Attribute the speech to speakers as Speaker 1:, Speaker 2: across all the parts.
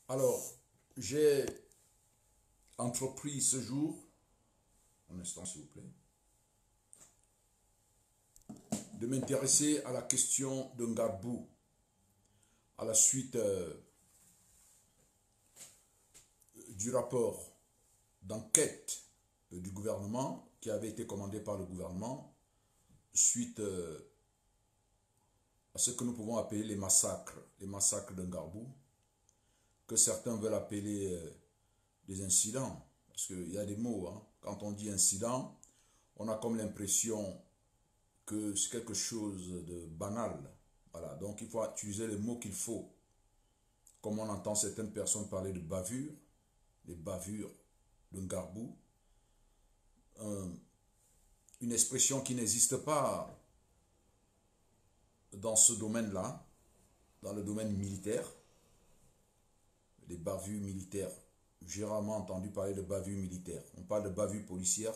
Speaker 1: Alors, j'ai entrepris ce jour, un instant s'il vous plaît, de m'intéresser à la question de Ngarbou à la suite du rapport d'enquête du gouvernement qui avait été commandé par le gouvernement suite à ce que nous pouvons appeler les massacres de Ngarbou, que certains veulent appeler des incidents, parce qu'il y a des mots, hein. Quand on dit incident, on a comme l'impression que c'est quelque chose de banal. Voilà, donc il faut utiliser les mots qu'il faut. Comme on entend certaines personnes parler de bavure, les bavures de Ngarbou, une expression qui n'existe pas dans ce domaine-là, dans le domaine militaire, les bavures militaires. J'ai rarement entendu parler de bavures militaires. On parle de bavures policières,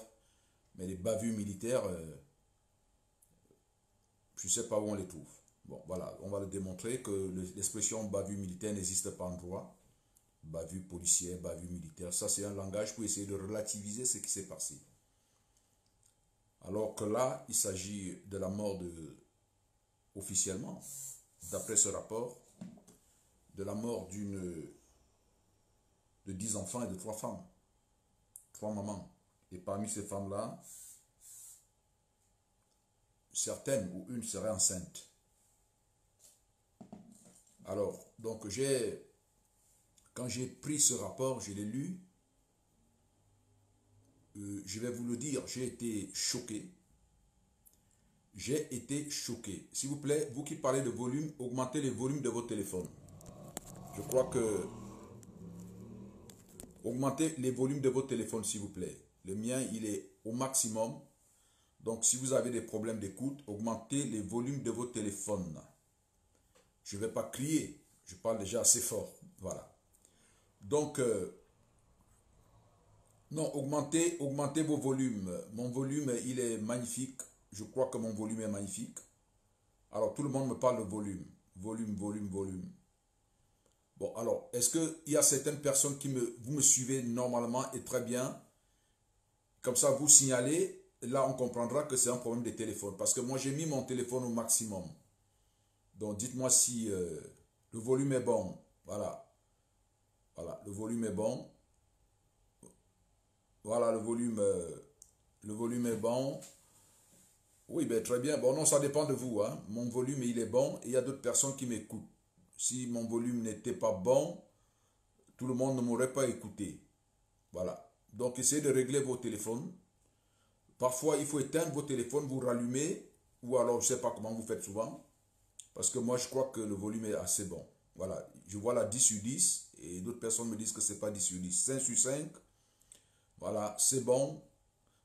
Speaker 1: mais les bavures militaires, je ne sais pas où on les trouve. Bon, voilà, on va le démontrer que l'expression bavure militaire n'existe pas en droit. Bavure policière, bavure militaire, ça c'est un langage pour essayer de relativiser ce qui s'est passé. Alors que là, il s'agit de la mort officiellement, d'après ce rapport, de la mort de 10 enfants et de 3 femmes, 3 mamans. Et parmi ces femmes-là, certaines ou une serait enceinte. Alors, donc quand j'ai pris ce rapport, je l'ai lu, je vais vous le dire, j'ai été choqué. J'ai été choqué. S'il vous plaît, vous qui parlez de volume, augmentez les volumes de vos téléphones. Je crois que... Augmentez les volumes de vos téléphones, s'il vous plaît. Le mien, il est au maximum. Donc, si vous avez des problèmes d'écoute, augmentez les volumes de vos téléphones. Je ne vais pas crier. Je parle déjà assez fort. Voilà. Donc, non, augmentez vos volumes. Mon volume, il est magnifique. Je crois que mon volume est magnifique. Alors, tout le monde me parle de volume. Volume, volume, volume. Bon, alors, est-ce qu'il y a certaines personnes vous me suivez normalement et très bien? Comme ça, vous signalez. Là, on comprendra que c'est un problème de téléphone. Parce que moi, j'ai mis mon téléphone au maximum. Donc, dites-moi si le volume est bon. Voilà. Voilà, le volume est bon. Voilà, le volume est bon. Oui, ben, très bien. Bon, non, ça dépend de vous, hein. Mon volume, il est bon et il y a d'autres personnes qui m'écoutent. Si mon volume n'était pas bon, tout le monde ne m'aurait pas écouté. Voilà. Donc, essayez de régler vos téléphones. Parfois, il faut éteindre vos téléphones, vous rallumer, ou alors, je ne sais pas comment vous faites souvent, parce que moi, je crois que le volume est assez bon. Voilà. Je vois la 10 sur 10, et d'autres personnes me disent que ce n'est pas 10 sur 10. 5 sur 5, voilà, c'est bon.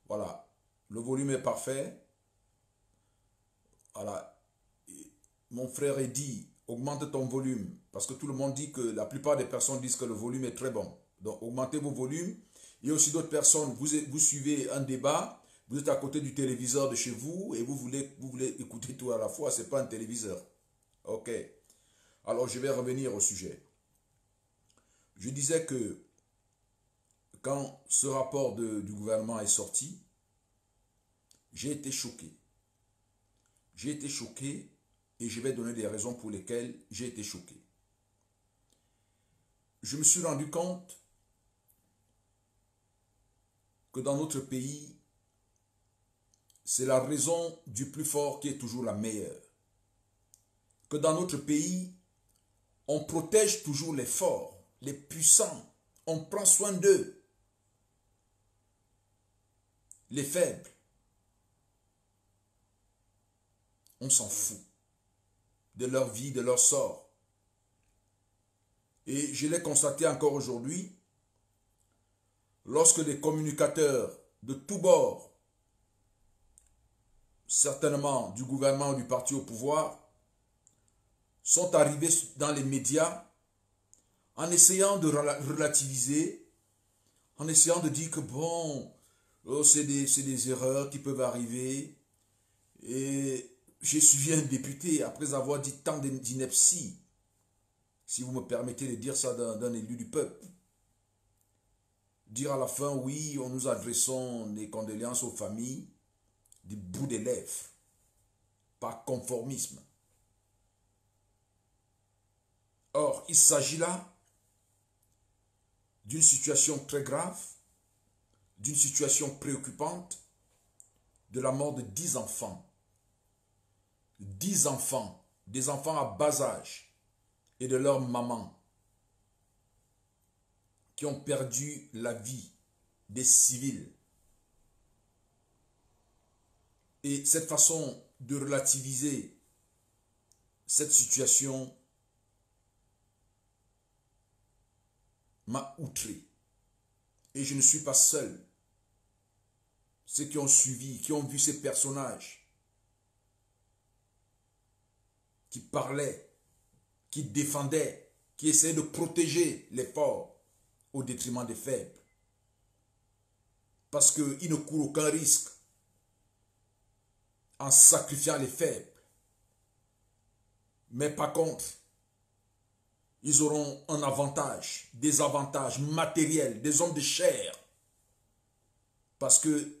Speaker 1: Voilà. Le volume est parfait. Voilà. Et mon frère Eddy, augmente ton volume. Parce que tout le monde dit que la plupart des personnes disent que le volume est très bon. Donc, augmentez vos volumes. Il y a aussi d'autres personnes, vous suivez un débat, vous êtes à côté du téléviseur de chez vous et vous voulez écouter tout à la fois. Ce n'est pas un téléviseur. Ok. Alors, je vais revenir au sujet. Je disais que quand ce rapport du gouvernement est sorti, j'ai été choqué. J'ai été choqué et je vais donner des raisons pour lesquelles j'ai été choqué. Je me suis rendu compte que dans notre pays, c'est la raison du plus fort qui est toujours la meilleure. Que dans notre pays, on protège toujours les forts, les puissants. On prend soin d'eux. Les faibles, on s'en fout de leur vie, de leur sort. Et je l'ai constaté encore aujourd'hui, lorsque les communicateurs de tous bords, certainement du gouvernement ou du parti au pouvoir, sont arrivés dans les médias en essayant de relativiser, en essayant de dire que bon, oh, c'est des erreurs qui peuvent arriver. Et j'ai suivi un député après avoir dit tant d'inepties. si vous me permettez de dire ça d'un élu du peuple. Dire à la fin, oui, nous adressons des condoléances aux familles du bout des lèvres, par conformisme. Or, il s'agit là d'une situation très grave, d'une situation préoccupante, de la mort de 10 enfants. 10 enfants, des enfants à bas âge, et de leur maman, qui ont perdu la vie, des civils. Et cette façon de relativiser cette situation m'a outré. Et je ne suis pas seul. Ceux qui ont suivi, qui ont vu ces personnages, qui parlaient, qui défendaient, qui essayaient de protéger les forts au détriment des faibles. Parce qu'ils ne courent aucun risque en sacrifiant les faibles. Mais par contre, ils auront un avantage, des avantages matériels, des hommes de chair. Parce que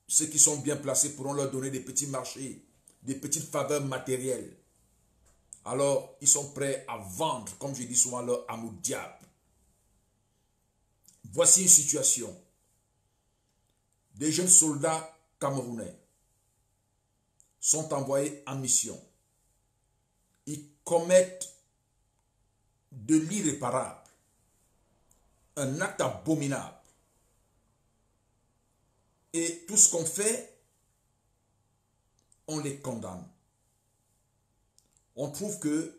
Speaker 1: ceux qui sont bien placés pourront leur donner des petits marchés, des petites faveurs matérielles. Alors, ils sont prêts à vendre, comme je dis souvent, leur âme au diable. Voici une situation. Des jeunes soldats camerounais sont envoyés en mission. Ils commettent de l'irréparable, un acte abominable. Et tout ce qu'on fait, on les condamne. On trouve que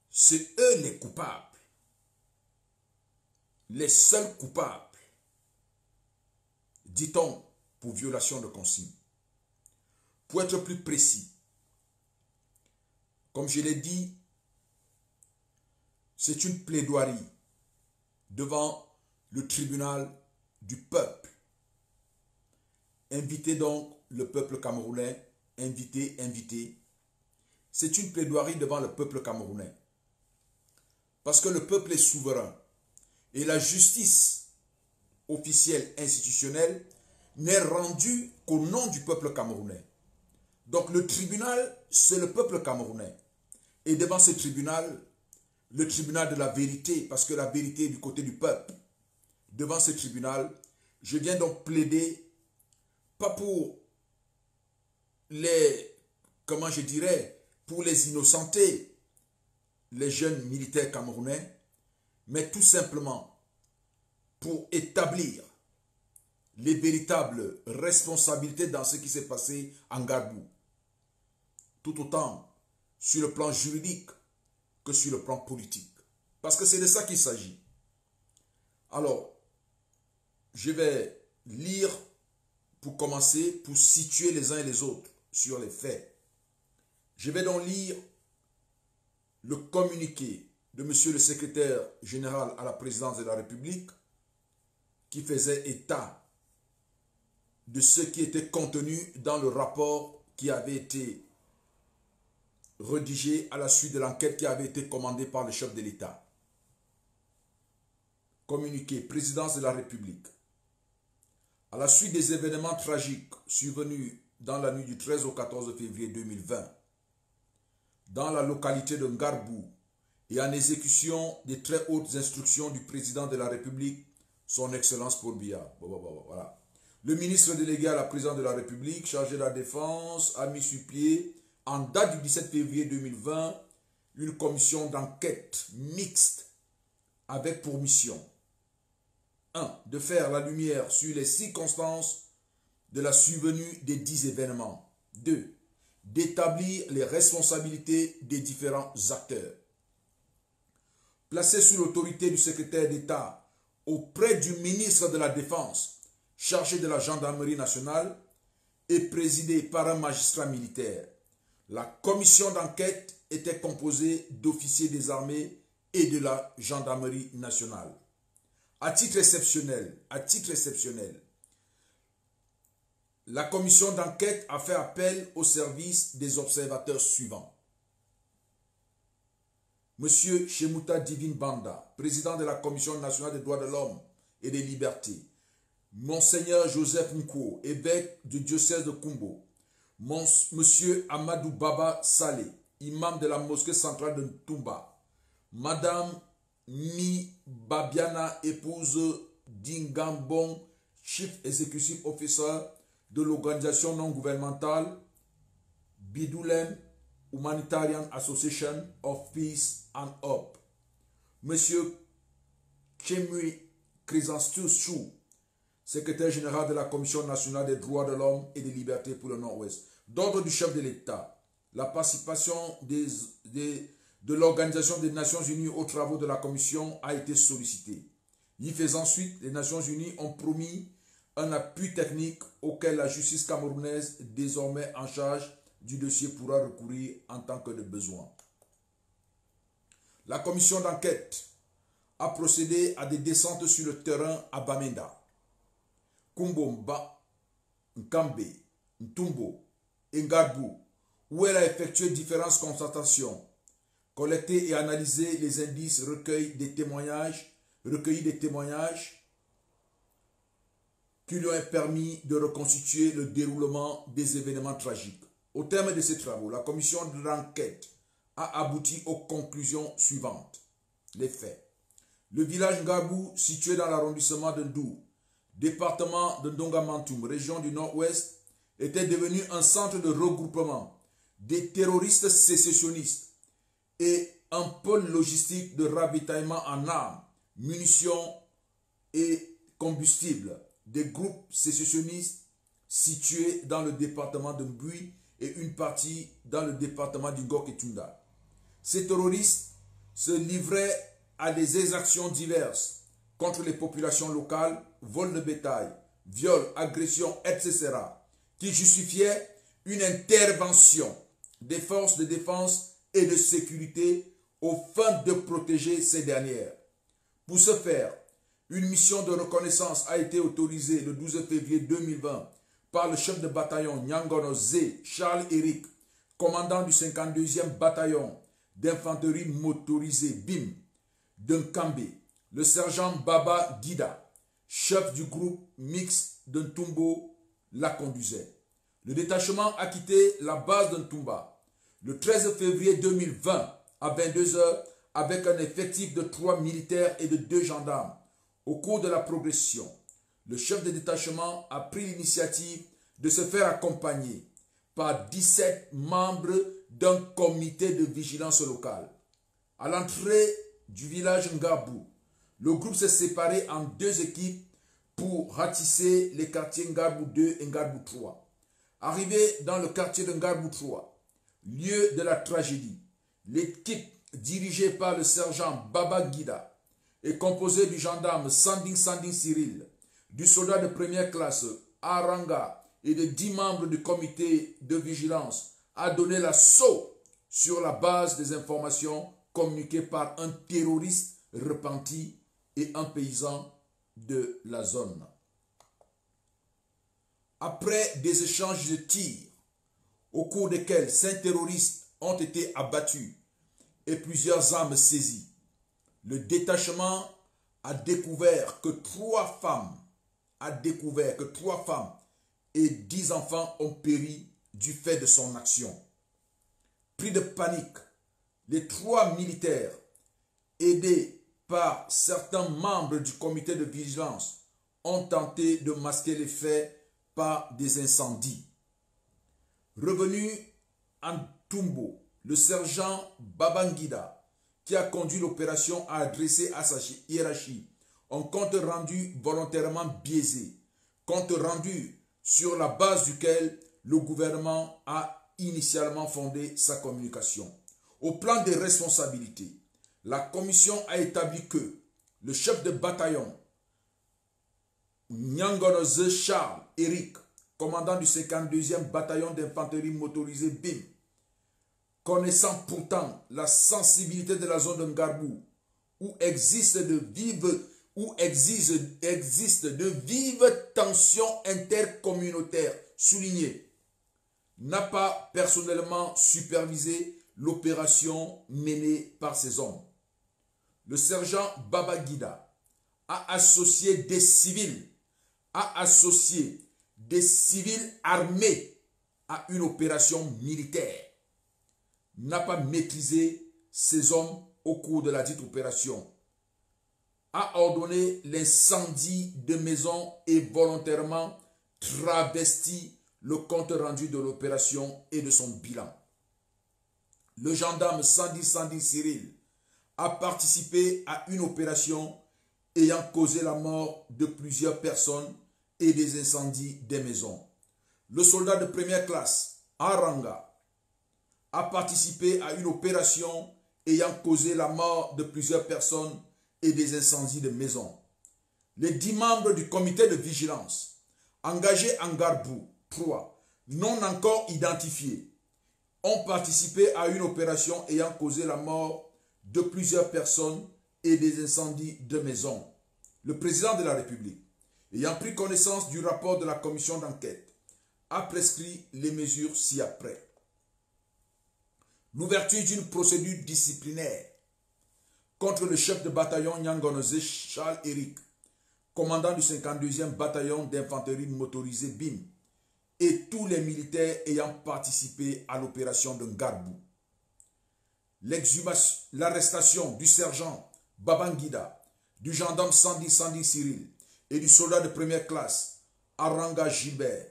Speaker 1: c'est eux les coupables, les seuls coupables, dit-on, pour violation de consigne. Pour être plus précis, comme je l'ai dit, c'est une plaidoirie devant le tribunal du peuple. Invitez donc le peuple camerounais, invitez. C'est une plaidoirie devant le peuple camerounais. Parce que le peuple est souverain. Et la justice officielle, institutionnelle, n'est rendue qu'au nom du peuple camerounais. Donc le tribunal, c'est le peuple camerounais. Et devant ce tribunal, le tribunal de la vérité, parce que la vérité est du côté du peuple, devant ce tribunal, je viens donc plaider, pas pour les, comment je dirais, pour les innocentés, les jeunes militaires camerounais, mais tout simplement pour établir les véritables responsabilités dans ce qui s'est passé en Gbagbo. Tout autant sur le plan juridique que sur le plan politique. Parce que c'est de ça qu'il s'agit. Alors, je vais lire pour commencer, pour situer les uns et les autres sur les faits. Je vais donc lire le communiqué de monsieur le secrétaire général à la présidence de la République qui faisait état de ce qui était contenu dans le rapport qui avait été rédigé à la suite de l'enquête qui avait été commandée par le chef de l'État. Communiqué, présidence de la République. À la suite des événements tragiques survenus dans la nuit du 13 au 14 février 2020, dans la localité de Gbagbo et en exécution des très hautes instructions du président de la République, son Excellence Paul Biya. Voilà. Le ministre délégué à la présidence de la République, chargé de la Défense, a mis sur pied, en date du 17 février 2020, une commission d'enquête mixte avec pour mission 1. De faire la lumière sur les circonstances de la survenue des 10 événements. 2. D'établir les responsabilités des différents acteurs. Placé sous l'autorité du secrétaire d'État auprès du ministre de la Défense, chargé de la gendarmerie nationale et présidé par un magistrat militaire. La commission d'enquête était composée d'officiers des armées et de la gendarmerie nationale. À titre exceptionnel, la commission d'enquête a fait appel au service des observateurs suivants. Monsieur Shemuta Divine Banda, président de la Commission nationale des droits de l'homme et des libertés, Monseigneur Joseph Nko, évêque du diocèse de Kumbo, Monsieur Amadou Baba Saleh, imam de la mosquée centrale de Ntumba, Madame Mi Babiana, épouse d'Ingambon, Chief Executive Officer de l'organisation non gouvernementale Bidoulem Humanitarian Association of Peace and Hope, Monsieur Chemui Chrysanthus Chou, secrétaire général de la Commission nationale des droits de l'homme et des libertés pour le Nord-Ouest. D'ordre du chef de l'État, la participation de l'Organisation des Nations Unies aux travaux de la Commission a été sollicitée. Y faisant suite, les Nations Unies ont promis un appui technique auquel la justice camerounaise, désormais en charge du dossier, pourra recourir en tant que de besoin. La commission d'enquête a procédé à des descentes sur le terrain à Bamenda, Kumbomba, Nkambe, Ntumbo et Ngadbou, où elle a effectué différentes constatations, collecté et analysé les indices, recueillis des témoignages qui lui ont permis de reconstituer le déroulement des événements tragiques. Au terme de ces travaux, la commission de l'enquête a abouti aux conclusions suivantes. Les faits. Le village Ngabou, situé dans l'arrondissement de Ndou, département de Ndongamantoum, région du Nord-Ouest, était devenu un centre de regroupement des terroristes sécessionnistes et un pôle logistique de ravitaillement en armes, munitions et combustibles des groupes sécessionnistes situés dans le département de Mbui et une partie dans le département du Ngok et Tunda. Ces terroristes se livraient à des exactions diverses contre les populations locales, vol de bétail, viols, agressions, etc., qui justifiaient une intervention des forces de défense et de sécurité aux fins de protéger ces dernières. Pour ce faire, une mission de reconnaissance a été autorisée le 12 février 2020 par le chef de bataillon Nyangono Zé Charles-Éric, commandant du 52e bataillon d'infanterie motorisée BIM de Nkambe, le sergent Baba Guida, chef du groupe mixte de Ntumbo, la conduisait. Le détachement a quitté la base de Ntumba le 13 février 2020 à 22 h avec un effectif de 3 militaires et de 2 gendarmes. Au cours de la progression, le chef de détachement a pris l'initiative de se faire accompagner par 17 membres d'un comité de vigilance locale. À l'entrée du village Ngabou, le groupe s'est séparé en 2 équipes pour ratisser les quartiers Ngabou 2 et Ngabou 3. Arrivé dans le quartier de Ngabou 3, lieu de la tragédie, l'équipe dirigée par le sergent Baba Guida est composée du gendarme Sanding Cyril, du soldat de première classe Aranga et de 10 membres du comité de vigilance, a donné l'assaut sur la base des informations communiquées par un terroriste repenti et un paysan de la zone. Après des échanges de tirs, au cours desquels 5 terroristes ont été abattus et plusieurs armes saisies, le détachement a découvert que 3 femmes et 10 enfants ont péri du fait de son action. Pris de panique, les 3 militaires, aidés par certains membres du comité de vigilance, ont tenté de masquer les faits par des incendies. Revenu en Tumbo, le sergent Babangida, qui a conduit l'opération, a adressé à sa hiérarchie un compte rendu volontairement biaisé, compte rendu sur la base duquel le gouvernement a initialement fondé sa communication. Au plan des responsabilités, la commission a établi que le chef de bataillon Nyangonoze Charles Éric, commandant du 52e bataillon d'infanterie motorisée BIM, connaissant pourtant la sensibilité de la zone de Ngarbou, où existent de vives tensions intercommunautaires soulignées, n'a pas personnellement supervisé l'opération menée par ces hommes. Le sergent Babangida a associé des civils, armés à une opération militaire, n'a pas maîtrisé ces hommes au cours de la dite opération, a ordonné l'incendie de maisons et volontairement travesti le compte rendu de l'opération et de son bilan. Le gendarme Sandi Cyril a participé à une opération ayant causé la mort de plusieurs personnes et des incendies des maisons. Le soldat de première classe, Aranga, a participé à une opération ayant causé la mort de plusieurs personnes et des incendies de maisons. Les 10 membres du comité de vigilance engagés en Garbou 3, non encore identifiés, ont participé à une opération ayant causé la mort de plusieurs personnes et des incendies de maisons. Le président de la République, ayant pris connaissance du rapport de la commission d'enquête, a prescrit les mesures ci-après. L'ouverture d'une procédure disciplinaire contre le chef de bataillon Nyangonose Charles Eric, commandant du 52e bataillon d'infanterie motorisée BIM, et tous les militaires ayant participé à l'opération de Garbou. L'arrestation du sergent Babangida, du gendarme Sandi Cyril et du soldat de première classe Aranga Gilbert,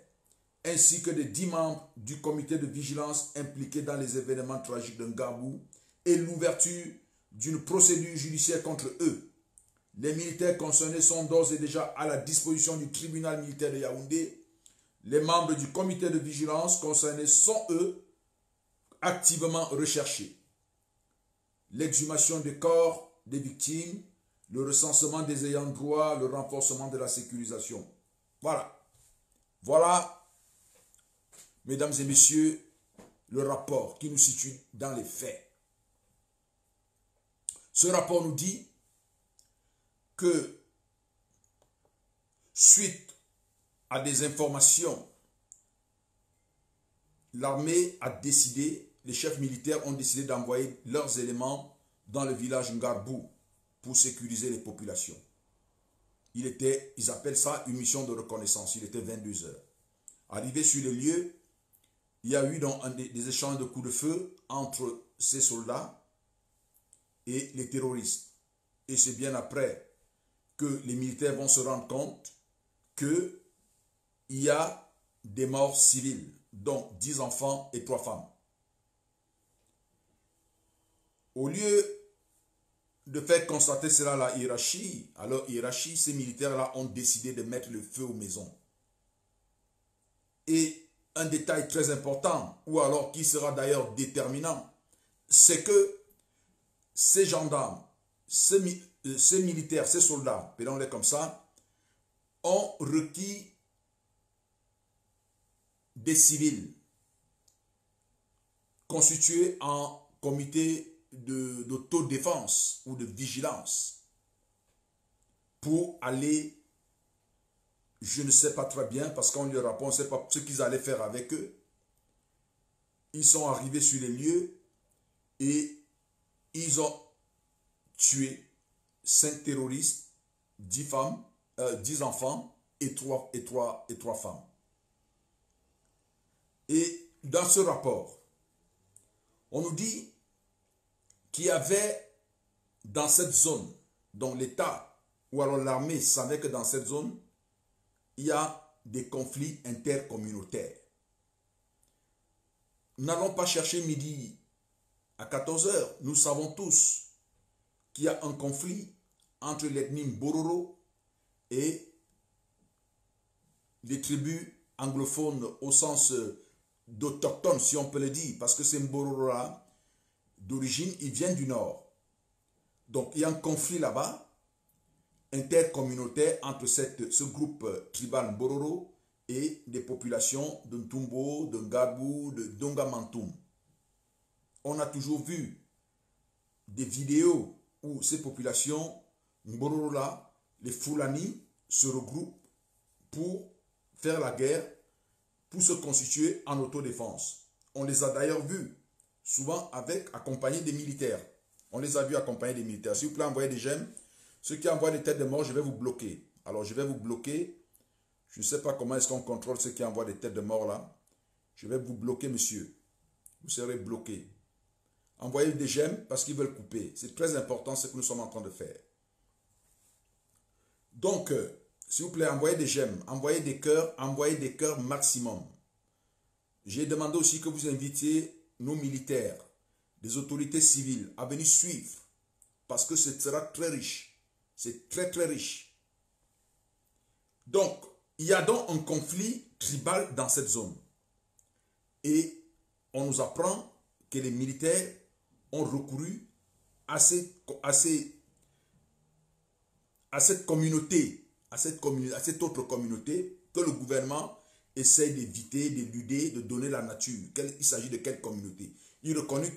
Speaker 1: ainsi que des 10 membres du comité de vigilance impliqués dans les événements tragiques de Garbou et l'ouverture d'une procédure judiciaire contre eux. Les militaires concernés sont d'ores et déjà à la disposition du tribunal militaire de Yaoundé. Les membres du comité de vigilance concernés sont, eux, activement recherchés. L'exhumation des corps des victimes, le recensement des ayants droit, le renforcement de la sécurisation. Voilà. Voilà, mesdames et messieurs, le rapport qui nous situe dans les faits. Ce rapport nous dit que suite à des informations, l'armée a décidé, les chefs militaires ont décidé d'envoyer leurs éléments dans le village Ngarbou pour sécuriser les populations. Ils appellent ça une mission de reconnaissance. Il était 22 heures. Arrivé sur les lieux, il y a eu donc des échanges de coups de feu entre ces soldats et les terroristes. Et c'est bien après que les militaires vont se rendre compte qu'il y a des morts civiles, dont 10 enfants et 3 femmes. Au lieu de faire constater cela à la hiérarchie, alors hiérarchie, ces militaires-là ont décidé de mettre le feu aux maisons. Et un détail très important, ou alors qui sera d'ailleurs déterminant, c'est que ces gendarmes, ces militaires, ces soldats, appelons-les comme ça, ont requis des civils constitués en comité d'autodéfense ou de vigilance pour aller, je ne sais pas très bien, parce qu'on leur apprend, on ne sait pas ce qu'ils allaient faire avec eux. Ils sont arrivés sur les lieux et ils ont tué 5 terroristes, 10 femmes, 10 enfants et 3 femmes. Et dans ce rapport, on nous dit qu'il y avait dans cette zone, dont l'État ou alors l'armée savait que dans cette zone, il y a des conflits intercommunautaires. Nous n'allons pas chercher midi à 14 heures. Nous savons tous qu'il y a un conflit entre l'ethnie Bororo et les tribus anglophones au sens d'autochtones, si on peut le dire, parce que ces Bororo-là, d'origine, ils viennent du nord. Donc, il y a un conflit là-bas, intercommunautaire, entre ce groupe tribal Bororo et des populations de Ntumbo, de Ngarbou, de Dongamantoum. On a toujours vu des vidéos où ces populations Bororo-là, les Fulani, se regroupent pour faire la guerre, pour se constituer en autodéfense. On les a d'ailleurs vus souvent accompagnés des militaires. On les a vus accompagner des militaires. S'il vous plaît, envoyez des j'aime. Ceux qui envoient des têtes de mort, je vais vous bloquer. Alors, je vais vous bloquer. Je ne sais pas comment est-ce qu'on contrôle ceux qui envoient des têtes de mort là. Je vais vous bloquer, monsieur. Vous serez bloqué. Envoyez des j'aime parce qu'ils veulent couper. C'est très important ce que nous sommes en train de faire. Donc, s'il vous plaît, envoyez des j'aime, envoyez des cœurs maximum. J'ai demandé aussi que vous invitiez nos militaires, des autorités civiles à venir suivre parce que ce sera très riche. C'est très très riche. Donc, il y a donc un conflit tribal dans cette zone. Et on nous apprend que les militaires ont recouru à cette communauté, à cette autre communauté que le gouvernement essaie d'éviter, d'éluder, de donner la nature. Il s'agit de quelle communauté? Ils reconnaissent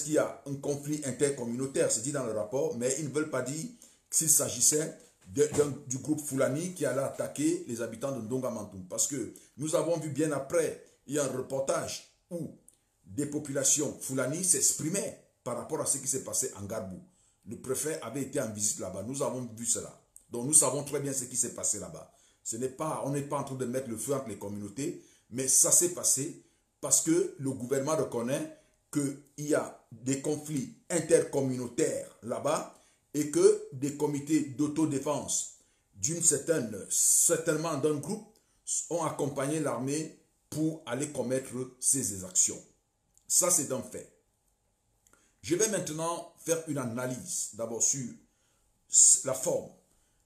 Speaker 1: qu'il y a un conflit intercommunautaire, c'est dit dans le rapport, mais ils ne veulent pas dire s'il s'agissait du groupe Fulani qui allait attaquer les habitants de Ndongamantoum. Parce que nous avons vu bien après, il y a un reportage où des populations Fulani s'exprimaient par rapport à ce qui s'est passé en Garbou. Le préfet avait été en visite là-bas. Nous avons vu cela. Donc nous savons très bien ce qui s'est passé là-bas. On n'est pas en train de mettre le feu entre les communautés, mais ça s'est passé parce que le gouvernement reconnaît qu'il y a des conflits intercommunautaires là-bas et que des comités d'autodéfense certainement d'un groupe ont accompagné l'armée pour aller commettre ces exactions. Ça, c'est un fait. Je vais maintenant faire une analyse, d'abord sur la forme,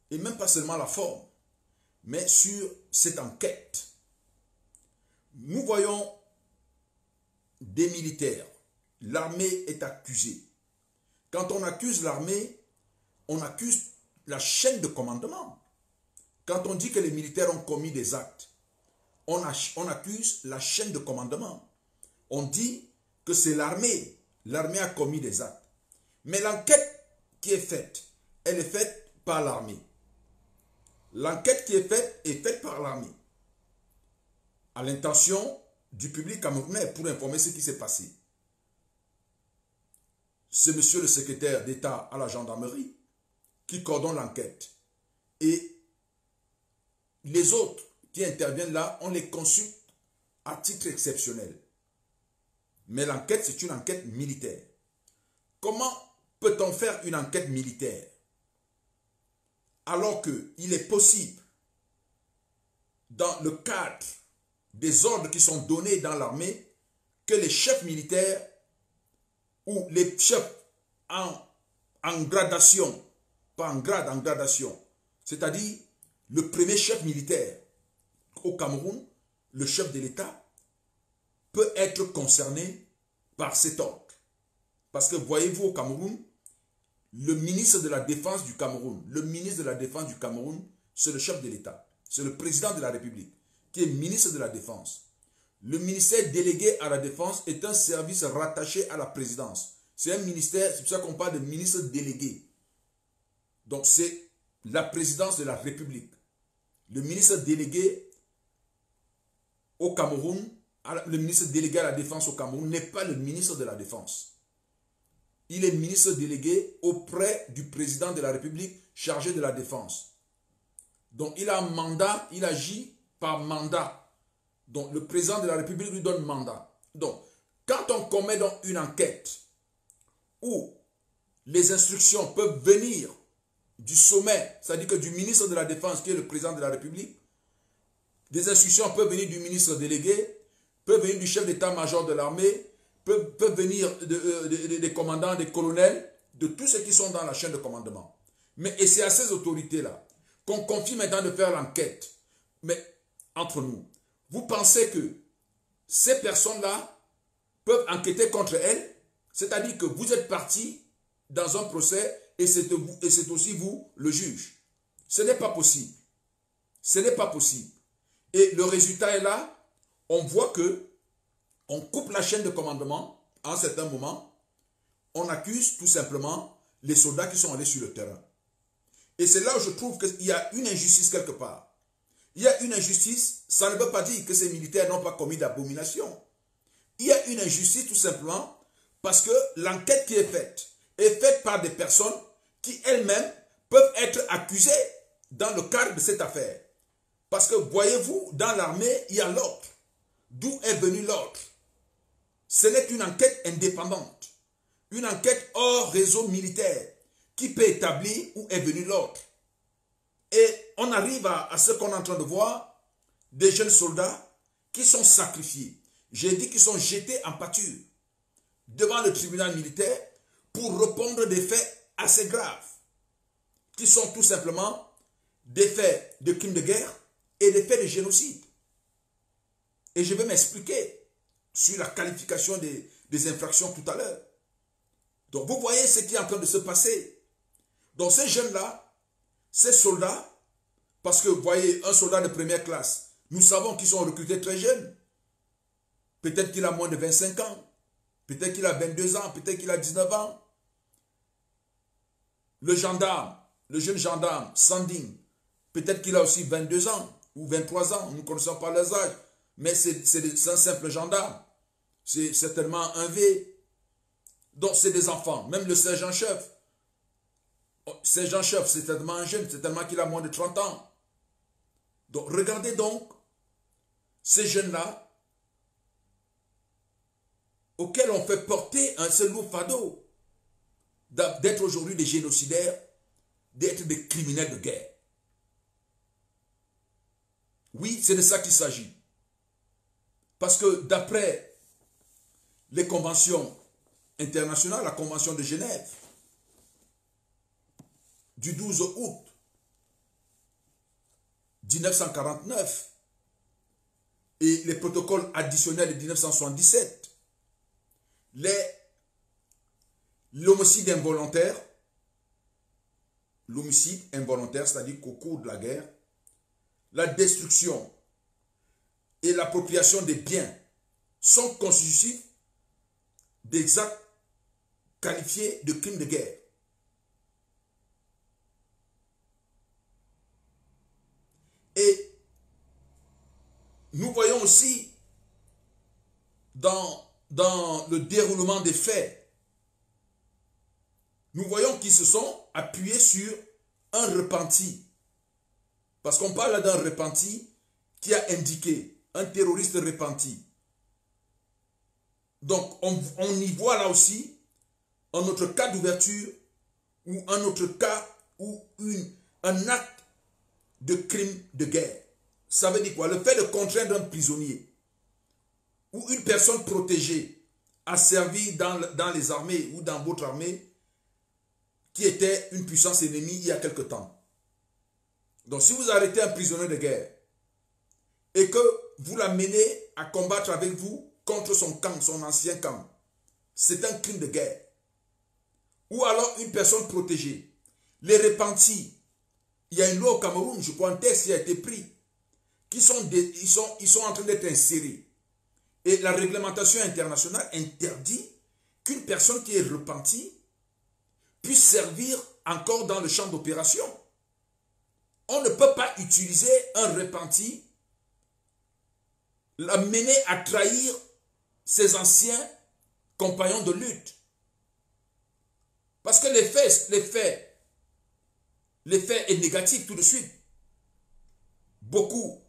Speaker 1: et même pas seulement la forme, mais sur cette enquête. Nous voyons des militaires. L'armée est accusée. Quand on accuse l'armée, on accuse la chaîne de commandement. Quand on dit que les militaires ont commis des actes, on accuse la chaîne de commandement. On dit que c'est l'armée. L'armée a commis des actes. Mais l'enquête qui est faite, elle est faite par l'armée. L'enquête qui est faite par l'armée. À l'intention du public camerounais pour informer ce qui s'est passé. C'est monsieur le secrétaire d'État à la gendarmerie qui coordonne l'enquête. Et les autres qui interviennent là, on les consulte à titre exceptionnel. Mais l'enquête, c'est une enquête militaire. Comment peut-on faire une enquête militaire alors qu'il est possible, dans le cadre des ordres qui sont donnés dans l'armée, que les chefs militaires ou les chefs en gradation, pas en grade, en gradation, c'est-à-dire le premier chef militaire au Cameroun, le chef de l'État, peut être concerné par cet ordre. Parce que voyez-vous au Cameroun, le ministre de la Défense du Cameroun, c'est le chef de l'État, c'est le président de la République, qui est ministre de la Défense. Le ministère délégué à la Défense est un service rattaché à la présidence. C'est un ministère, c'est pour ça qu'on parle de ministre délégué. Donc c'est la présidence de la République. Le ministre délégué au Cameroun, le ministre délégué à la Défense au Cameroun n'est pas le ministre de la Défense. Il est ministre délégué auprès du président de la République chargé de la Défense. Donc il a un mandat, il agit par mandat. Donc le président de la République lui donne mandat. Donc quand on commet donc une enquête où les instructions peuvent venir du sommet, c'est-à-dire que du ministre de la Défense qui est le président de la République, des instructions peuvent venir du ministre délégué, peuvent venir du chef d'état-major de l'armée, peuvent venir des commandants, des colonels, de tous ceux qui sont dans la chaîne de commandement. Et c'est à ces autorités-là qu'on confie maintenant de faire l'enquête. Mais entre nous, vous pensez que ces personnes-là peuvent enquêter contre elles? C'est-à-dire que vous êtes parti dans un procès et c'est aussi vous le juge. Ce n'est pas possible. Ce n'est pas possible. Et le résultat est là. On voit que on coupe la chaîne de commandement à un certain moment. On accuse tout simplement les soldats qui sont allés sur le terrain. Et c'est là où je trouve qu'il y a une injustice quelque part. Il y a une injustice, ça ne veut pas dire que ces militaires n'ont pas commis d'abomination. il y a une injustice tout simplement parce que l'enquête qui est faite par des personnes qui elles-mêmes peuvent être accusées dans le cadre de cette affaire. Parce que voyez-vous, dans l'armée, il y a l'ordre. D'où est venu l'ordre? Ce n'est qu'une enquête indépendante, une enquête hors réseau militaire qui peut établir où est venu l'ordre. Et on arrive à ce qu'on est en train de voir, des jeunes soldats qui sont sacrifiés. J'ai dit qu'ils sont jetés en pâture devant le tribunal militaire pour répondre des faits assez graves, qui sont tout simplement des faits de crimes de guerre et des faits de génocide. Et je vais m'expliquer sur la qualification des infractions tout à l'heure. Donc vous voyez ce qui est en train de se passer. Donc ces jeunes-là, ces soldats, parce que vous voyez, un soldat de première classe, nous savons qu'ils sont recrutés très jeunes. Peut-être qu'il a moins de 25 ans, peut-être qu'il a 22 ans, peut-être qu'il a 19 ans. Le gendarme, le jeune gendarme, Sanding, peut-être qu'il a aussi 22 ans ou 23 ans, nous ne connaissons pas leurs âges, mais c'est un simple gendarme. C'est certainement un V. Donc c'est des enfants, même le sergent-chef. Sergent-chef, c'est tellement un jeune, c'est tellement qu'il a moins de 30 ans. Donc regardez donc ces jeunes-là auxquels on fait porter un seul lourd fardeau d'être aujourd'hui des génocidaires, d'être des criminels de guerre. Oui, c'est de ça qu'il s'agit. Parce que d'après les conventions internationales, la convention de Genève, du 12 août 1949 et les protocoles additionnels de 1977, l'homicide involontaire, c'est-à-dire qu'au cours de la guerre, la destruction et l'appropriation des biens sont constitutifs des actes qualifiés de crimes de guerre. Et nous voyons aussi dans le déroulement des faits, nous voyons qu'ils se sont appuyés sur un repenti. Parce qu'on parle d'un repenti qui a indiqué, un terroriste repenti. Donc on y voit là aussi un autre cas d'ouverture ou un autre cas ou un acte de crime de guerre. Ça veut dire quoi? Le fait de contraindre un prisonnier ou une personne protégée à servir dans les armées ou dans votre armée qui était une puissance ennemie il y a quelque temps. Donc si vous arrêtez un prisonnier de guerre et que vous l'amenez à combattre avec vous contre son camp, son ancien camp, c'est un crime de guerre. Ou alors une personne protégée. Les repentis, il y a une loi au Cameroun, je crois un texte qui a été pris, ils sont en train d'être insérés. Et la réglementation internationale interdit qu'une personne qui est repentie puisse servir encore dans le champ d'opération. On ne peut pas utiliser un repenti, l'amener à trahir ses anciens compagnons de lutte. Parce que l'effet est négatif tout de suite. Beaucoup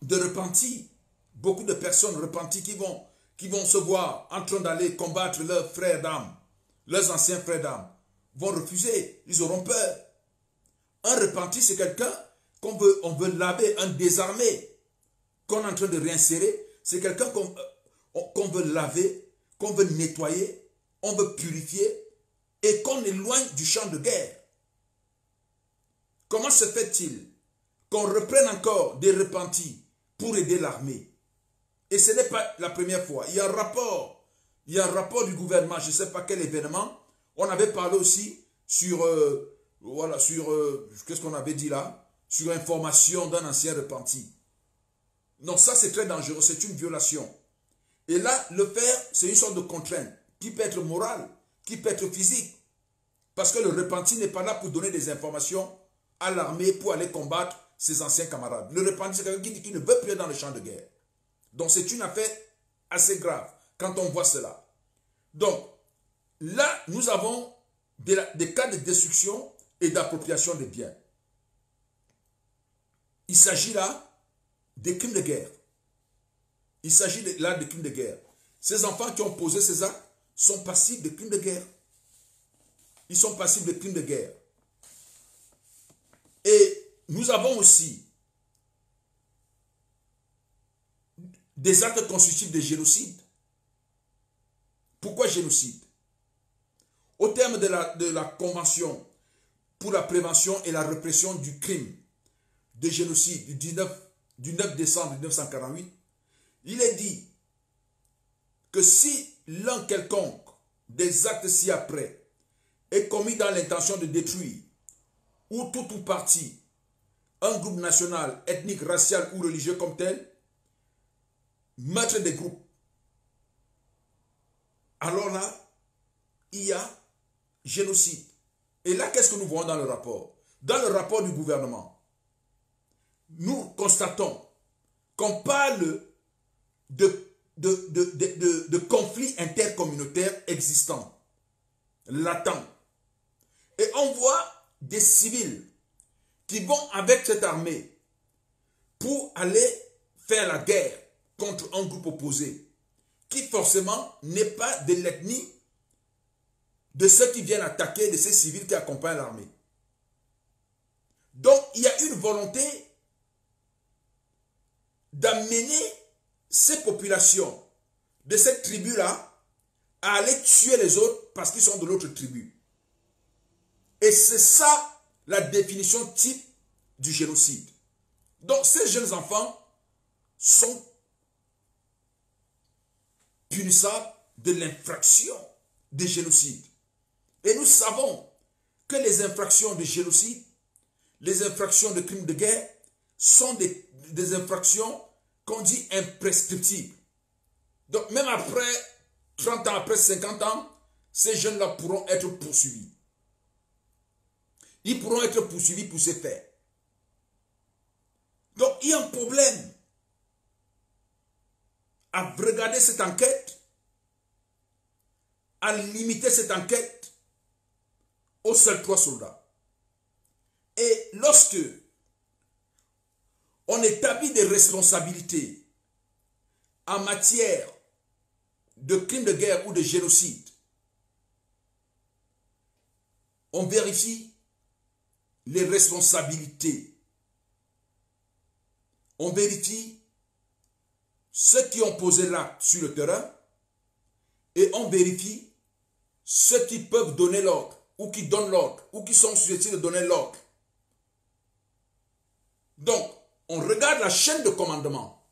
Speaker 1: de repentis, beaucoup de personnes repenties qui vont se voir en train d'aller combattre leurs frères d'âme, leurs anciens frères d'âme, vont refuser, ils auront peur. Un repenti, c'est quelqu'un on veut laver, un désarmé, qu'on est en train de réinsérer, c'est quelqu'un qu'on veut laver, qu'on veut nettoyer, on veut purifier, et qu'on éloigne du champ de guerre. Comment se fait-il qu'on reprenne encore des repentis pour aider l'armée? Et ce n'est pas la première fois. Il y a un rapport du gouvernement, je ne sais pas quel événement. On avait parlé aussi sur, qu'est-ce qu'on avait dit là? Sur information d'un ancien repenti. Non, ça c'est très dangereux, c'est une violation. Et là, le faire, c'est une sorte de contrainte qui peut être morale, qui peut être physique. Parce que le repenti n'est pas là pour donner des informations à l'armée pour aller combattre ses anciens camarades. Le repenti, c'est quelqu'un qui ne veut plus être dans le champ de guerre. Donc c'est une affaire assez grave quand on voit cela. Donc, là, nous avons des cas de destruction et d'appropriation des biens. Il s'agit là des crimes de guerre. Il s'agit là des crimes de guerre. Ces enfants qui ont posé ces actes sont passibles de crimes de guerre. Ils sont passibles de crimes de guerre. Et nous avons aussi des actes constitutifs de génocide. Pourquoi génocide? Au terme de la Convention pour la prévention et la répression du crime de génocide du 9 décembre 1948, il est dit que si l'un quelconque des actes ci-après est commis dans l'intention de détruire ou tout ou partie un groupe national, ethnique, racial ou religieux comme tel, meurtre des groupes, alors là, il y a génocide. Et là, qu'est-ce que nous voyons dans le rapport? Dans le rapport du gouvernement, nous constatons qu'on parle de conflits intercommunautaires existants, latents. Et on voit des civils qui vont avec cette armée pour aller faire la guerre contre un groupe opposé, qui forcément n'est pas de l'ethnie de ceux qui viennent attaquer, de ces civils qui accompagnent l'armée. Donc, il y a une volonté d'amener ces populations de cette tribu-là à aller tuer les autres parce qu'ils sont de l'autre tribu. Et c'est ça la définition type du génocide. Donc, ces jeunes enfants sont punissables de l'infraction de génocide. Et nous savons que les infractions de génocide, les infractions de crimes de guerre, sont des infractions qu'on dit imprescriptibles. Donc même après 30 ans, après 50 ans, ces jeunes-là pourront être poursuivis. Ils pourront être poursuivis pour ces faits. Donc il y a un problème à regarder cette enquête, à limiter cette enquête aux seuls 3 soldats. Et lorsque on établit des responsabilités en matière de crimes de guerre ou de génocide, on vérifie les responsabilités. On vérifie ceux qui ont posé l'acte sur le terrain et on vérifie ceux qui peuvent donner l'ordre ou qui donnent l'ordre ou qui sont susceptibles de donner l'ordre. Donc, on regarde la chaîne de commandement.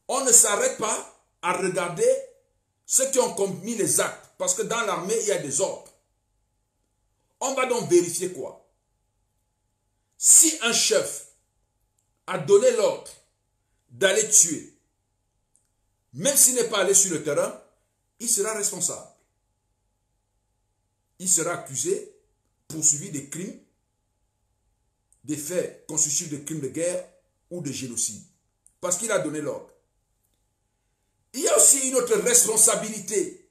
Speaker 1: On ne s'arrête pas à regarder ceux qui ont commis les actes parce que dans l'armée, il y a des ordres. On va donc vérifier quoi? Si un chef a donné l'ordre d'aller tuer, même s'il n'est pas allé sur le terrain, il sera responsable. Il sera accusé, poursuivi des crimes, des faits constitutifs de crimes de guerre ou de génocide, parce qu'il a donné l'ordre. Il y a aussi une autre responsabilité,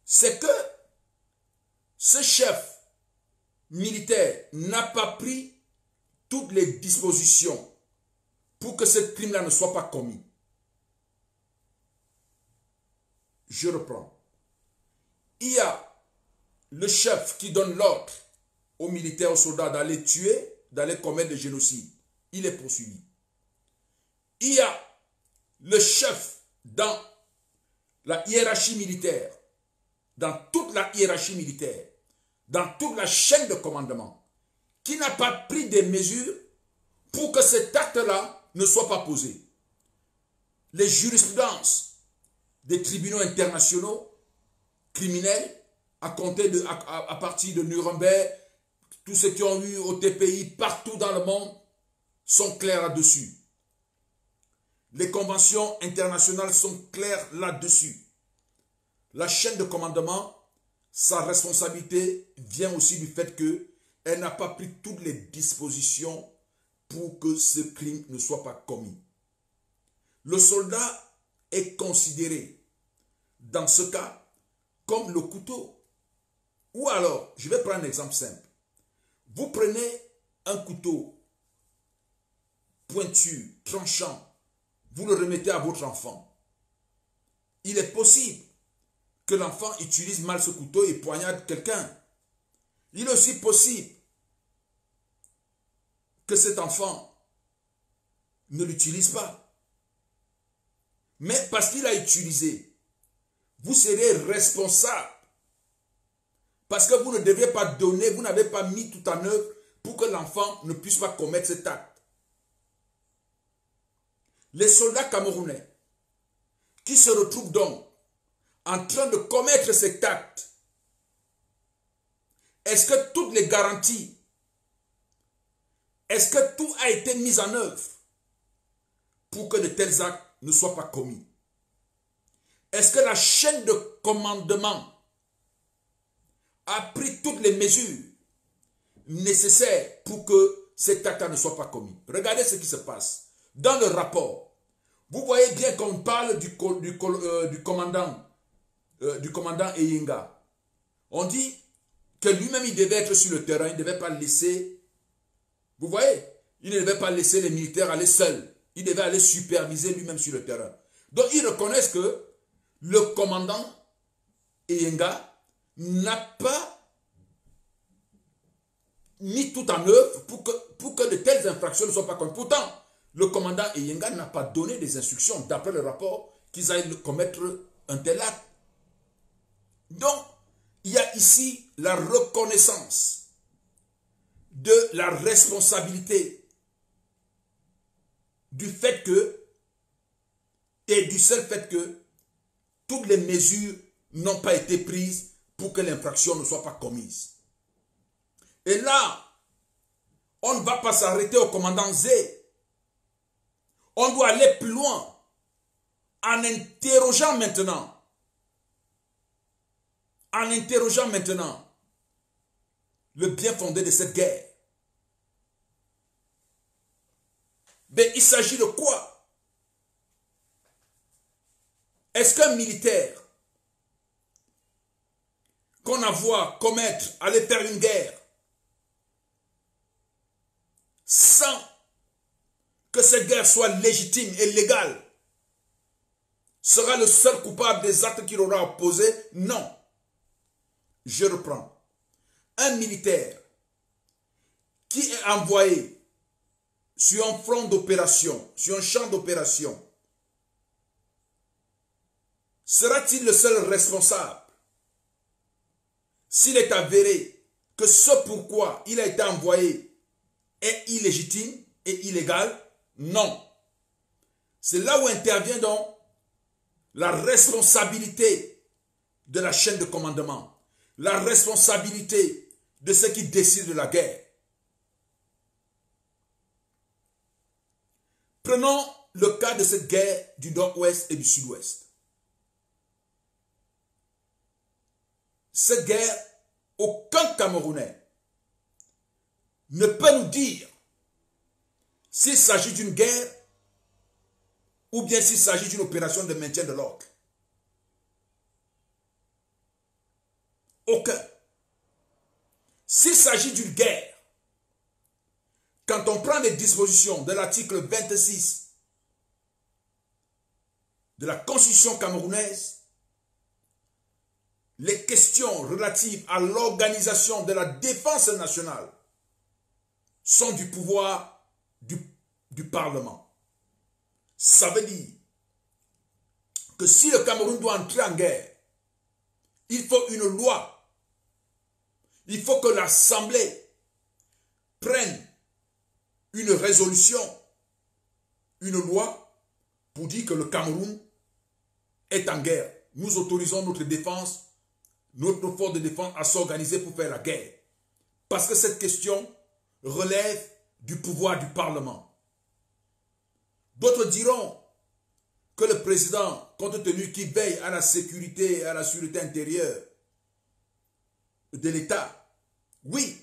Speaker 1: c'est que ce chef militaire n'a pas pris toutes les dispositions pour que ce crime-là ne soit pas commis. Je reprends. Il y a le chef qui donne l'ordre aux militaires, aux soldats d'aller tuer, d'aller commettre le génocide. Il est poursuivi. Il y a le chef dans la hiérarchie militaire, dans toute la hiérarchie militaire, dans toute la chaîne de commandement, qui n'a pas pris des mesures pour que cet acte-là ne soit pas posé. Les jurisprudences des tribunaux internationaux criminels, à partir de Nuremberg, tous ceux qui ont eu au TPI partout dans le monde, sont clairs là-dessus. Les conventions internationales sont claires là-dessus. La chaîne de commandement, sa responsabilité vient aussi du fait qu'elle n'a pas pris toutes les dispositions pour que ce crime ne soit pas commis. le soldat est considéré dans ce cas comme le couteau. Ou alors, je vais prendre un exemple simple. Vous prenez un couteau pointu, tranchant, vous le remettez à votre enfant. Il est possible que l'enfant utilise mal ce couteau et poignarde quelqu'un. Il est aussi possible que cet enfant ne l'utilise pas. Mais parce qu'il a utilisé, vous serez responsable. Parce que vous ne deviez pas donner, vous n'avez pas mis tout en œuvre pour que l'enfant ne puisse pas commettre cet acte. Les soldats camerounais qui se retrouvent donc en train de commettre cet acte, est-ce que toutes les garanties, est-ce que tout a été mis en œuvre pour que de tels actes ne soient pas commis? Est-ce que la chaîne de commandement a pris toutes les mesures nécessaires pour que cet acte ne soit pas commis? Regardez ce qui se passe. Dans le rapport, vous voyez bien qu'on parle du commandant Eyinga. On dit que lui-même, il devait être sur le terrain, il ne devait pas laisser, vous voyez, il ne devait pas laisser les militaires aller seuls. Il devait aller superviser lui-même sur le terrain. Donc, ils reconnaissent que le commandant Eyinga n'a pas mis tout en œuvre pour que de telles infractions ne soient pas commises. Pourtant, le commandant Eyinga n'a pas donné des instructions, d'après le rapport, qu'ils aillent commettre un tel acte. Donc, il y a ici la reconnaissance de la responsabilité du fait que, et du seul fait que, toutes les mesures n'ont pas été prises pour que l'infraction ne soit pas commise. Et là, on ne va pas s'arrêter au commandant Zé. On doit aller plus loin en interrogeant maintenant le bien fondé de cette guerre. Mais il s'agit de quoi? Est-ce qu'un militaire qu'on envoie commettre, aller faire une guerre, sans que cette guerre soit légitime et légale, sera le seul coupable des actes qu'il aura opposés? Non. Je reprends. Un militaire qui est envoyé sur un front d'opération, sur un champ d'opération, sera-t-il le seul responsable s'il est avéré que ce pourquoi il a été envoyé est illégitime et illégal? Non. C'est là où intervient donc la responsabilité de la chaîne de commandement, la responsabilité de ceux qui décident de la guerre. Prenons le cas de cette guerre du nord-ouest et du sud-ouest. Cette guerre, aucun Camerounais ne peut nous dire s'il s'agit d'une guerre ou bien s'il s'agit d'une opération de maintien de l'ordre. Aucun. S'il s'agit d'une guerre, quand on prend les dispositions de l'article 26 de la Constitution camerounaise, les questions relatives à l'organisation de la défense nationale sont du pouvoir du Parlement. Ça veut dire que si le Cameroun doit entrer en guerre, il faut une loi. Il faut que l'Assemblée prenne une résolution, une loi pour dire que le Cameroun est en guerre. Nous autorisons notre défense, notre force de défense à s'organiser pour faire la guerre. Parce que cette question relève du pouvoir du Parlement. D'autres diront que le président, compte tenu qu'il veille à la sécurité et à la sûreté intérieure de l'État, oui,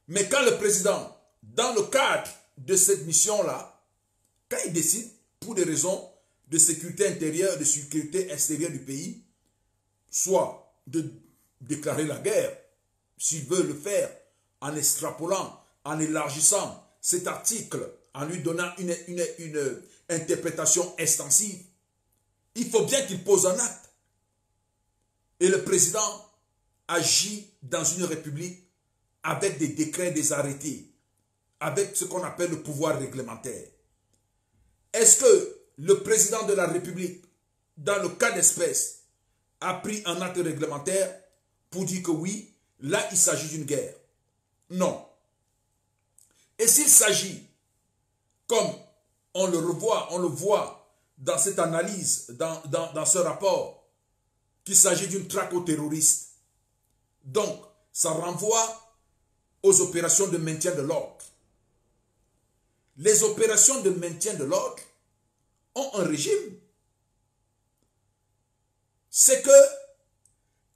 Speaker 1: mais quand le président, dans le cadre de cette mission-là, quand il décide, pour des raisons de sécurité intérieure, de sécurité extérieure du pays, soit de déclarer la guerre, s'il veut le faire, en extrapolant, en élargissant cet article, en lui donnant une interprétation extensive. Il faut bien qu'il pose un acte. Et le président agit dans une république avec des décrets, des arrêtés, avec ce qu'on appelle le pouvoir réglementaire. Est-ce que le président de la République, dans le cas d'espèce, a pris un acte réglementaire pour dire que oui, là il s'agit d'une guerre? Non. Et s'il s'agit, comme on le voit dans cette analyse, dans ce rapport, qu'il s'agit d'une traque aux terroristes, donc ça renvoie aux opérations de maintien de l'ordre. Les opérations de maintien de l'ordre ont un régime. C'est que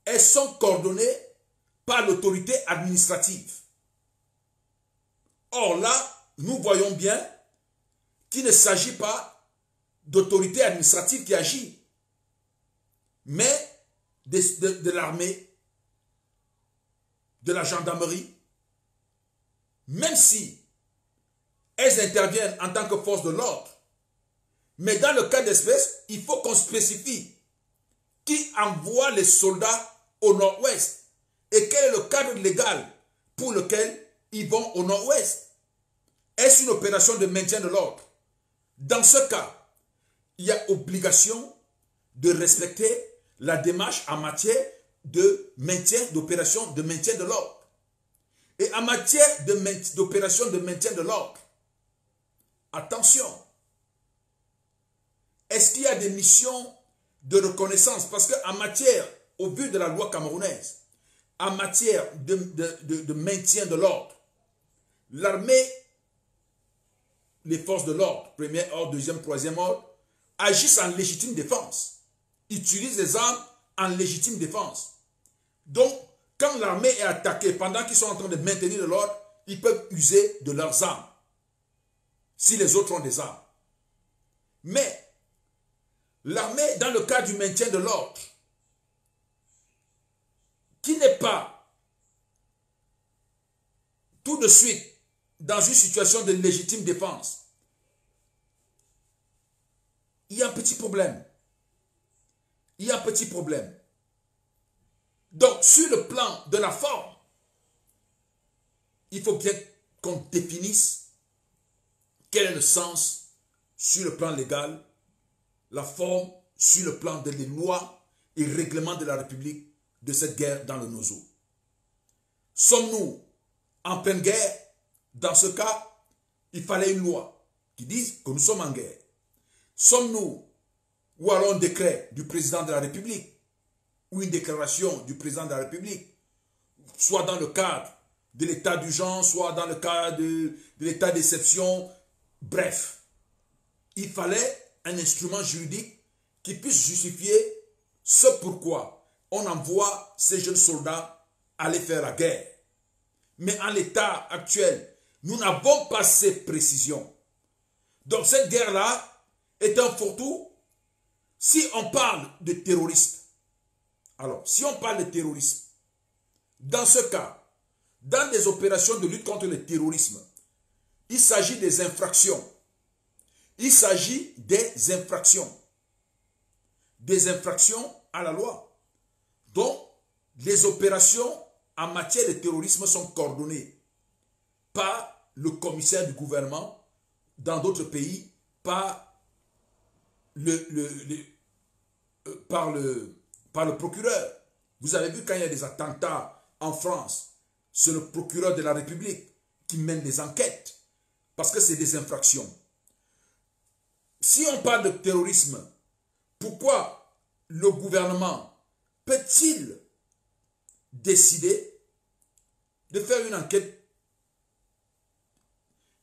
Speaker 1: elles sont coordonnées par l'autorité administrative. Or là, nous voyons bien qu'il ne s'agit pas d'autorité administrative qui agit, mais de l'armée, de la gendarmerie, même si elles interviennent en tant que force de l'ordre. Mais dans le cas d'espèce, il faut qu'on spécifie qui envoie les soldats au nord-ouest et quel est le cadre légal pour lequel ils vont au nord-ouest. Est-ce une opération de maintien de l'ordre? Dans ce cas, il y a obligation de respecter la démarche en matière de maintien, d'opération de maintien de l'ordre. Et en matière d'opération de maintien de l'ordre, attention, est-ce qu'il y a des missions de reconnaissance? Parce qu'en matière, au vu de la loi camerounaise, en matière de maintien de l'ordre, l'armée, les forces de l'ordre, premier ordre, deuxième, troisième ordre, agissent en légitime défense. Utilisent les armes en légitime défense. Donc, quand l'armée est attaquée, pendant qu'ils sont en train de maintenir l'ordre, ils peuvent user de leurs armes. Si les autres ont des armes. Mais, l'armée, dans le cas du maintien de l'ordre, qui n'est pas tout de suite dans une situation de légitime défense, il y a un petit problème. Il y a un petit problème. Donc, sur le plan de la forme, il faut bien qu'on définisse quel est le sens sur le plan légal, la forme sur le plan des lois et règlements de la République de cette guerre dans le Nozo. Sommes-nous en pleine guerre? Dans ce cas, il fallait une loi qui dise que nous sommes en guerre. Sommes-nous, ou alors un décret du président de la République, ou une déclaration du président de la République, soit dans le cadre de l'état d'urgence, soit dans le cadre de l'état d'exception, bref. Il fallait un instrument juridique qui puisse justifier ce pourquoi on envoie ces jeunes soldats aller faire la guerre. Mais en l'état actuel, nous n'avons pas ces précisions. Donc cette guerre-là est un fourre-tout. Si on parle de terroristes, alors si on parle de terrorisme, dans ce cas, dans des opérations de lutte contre le terrorisme, il s'agit des infractions. Il s'agit des infractions. Des infractions à la loi. Donc, les opérations en matière de terrorisme sont coordonnées par le commissaire du gouvernement dans d'autres pays, par le procureur. Vous avez vu quand il y a des attentats en France, c'est le procureur de la République qui mène des enquêtes parce que c'est des infractions. Si on parle de terrorisme, pourquoi le gouvernement peut-il décider de faire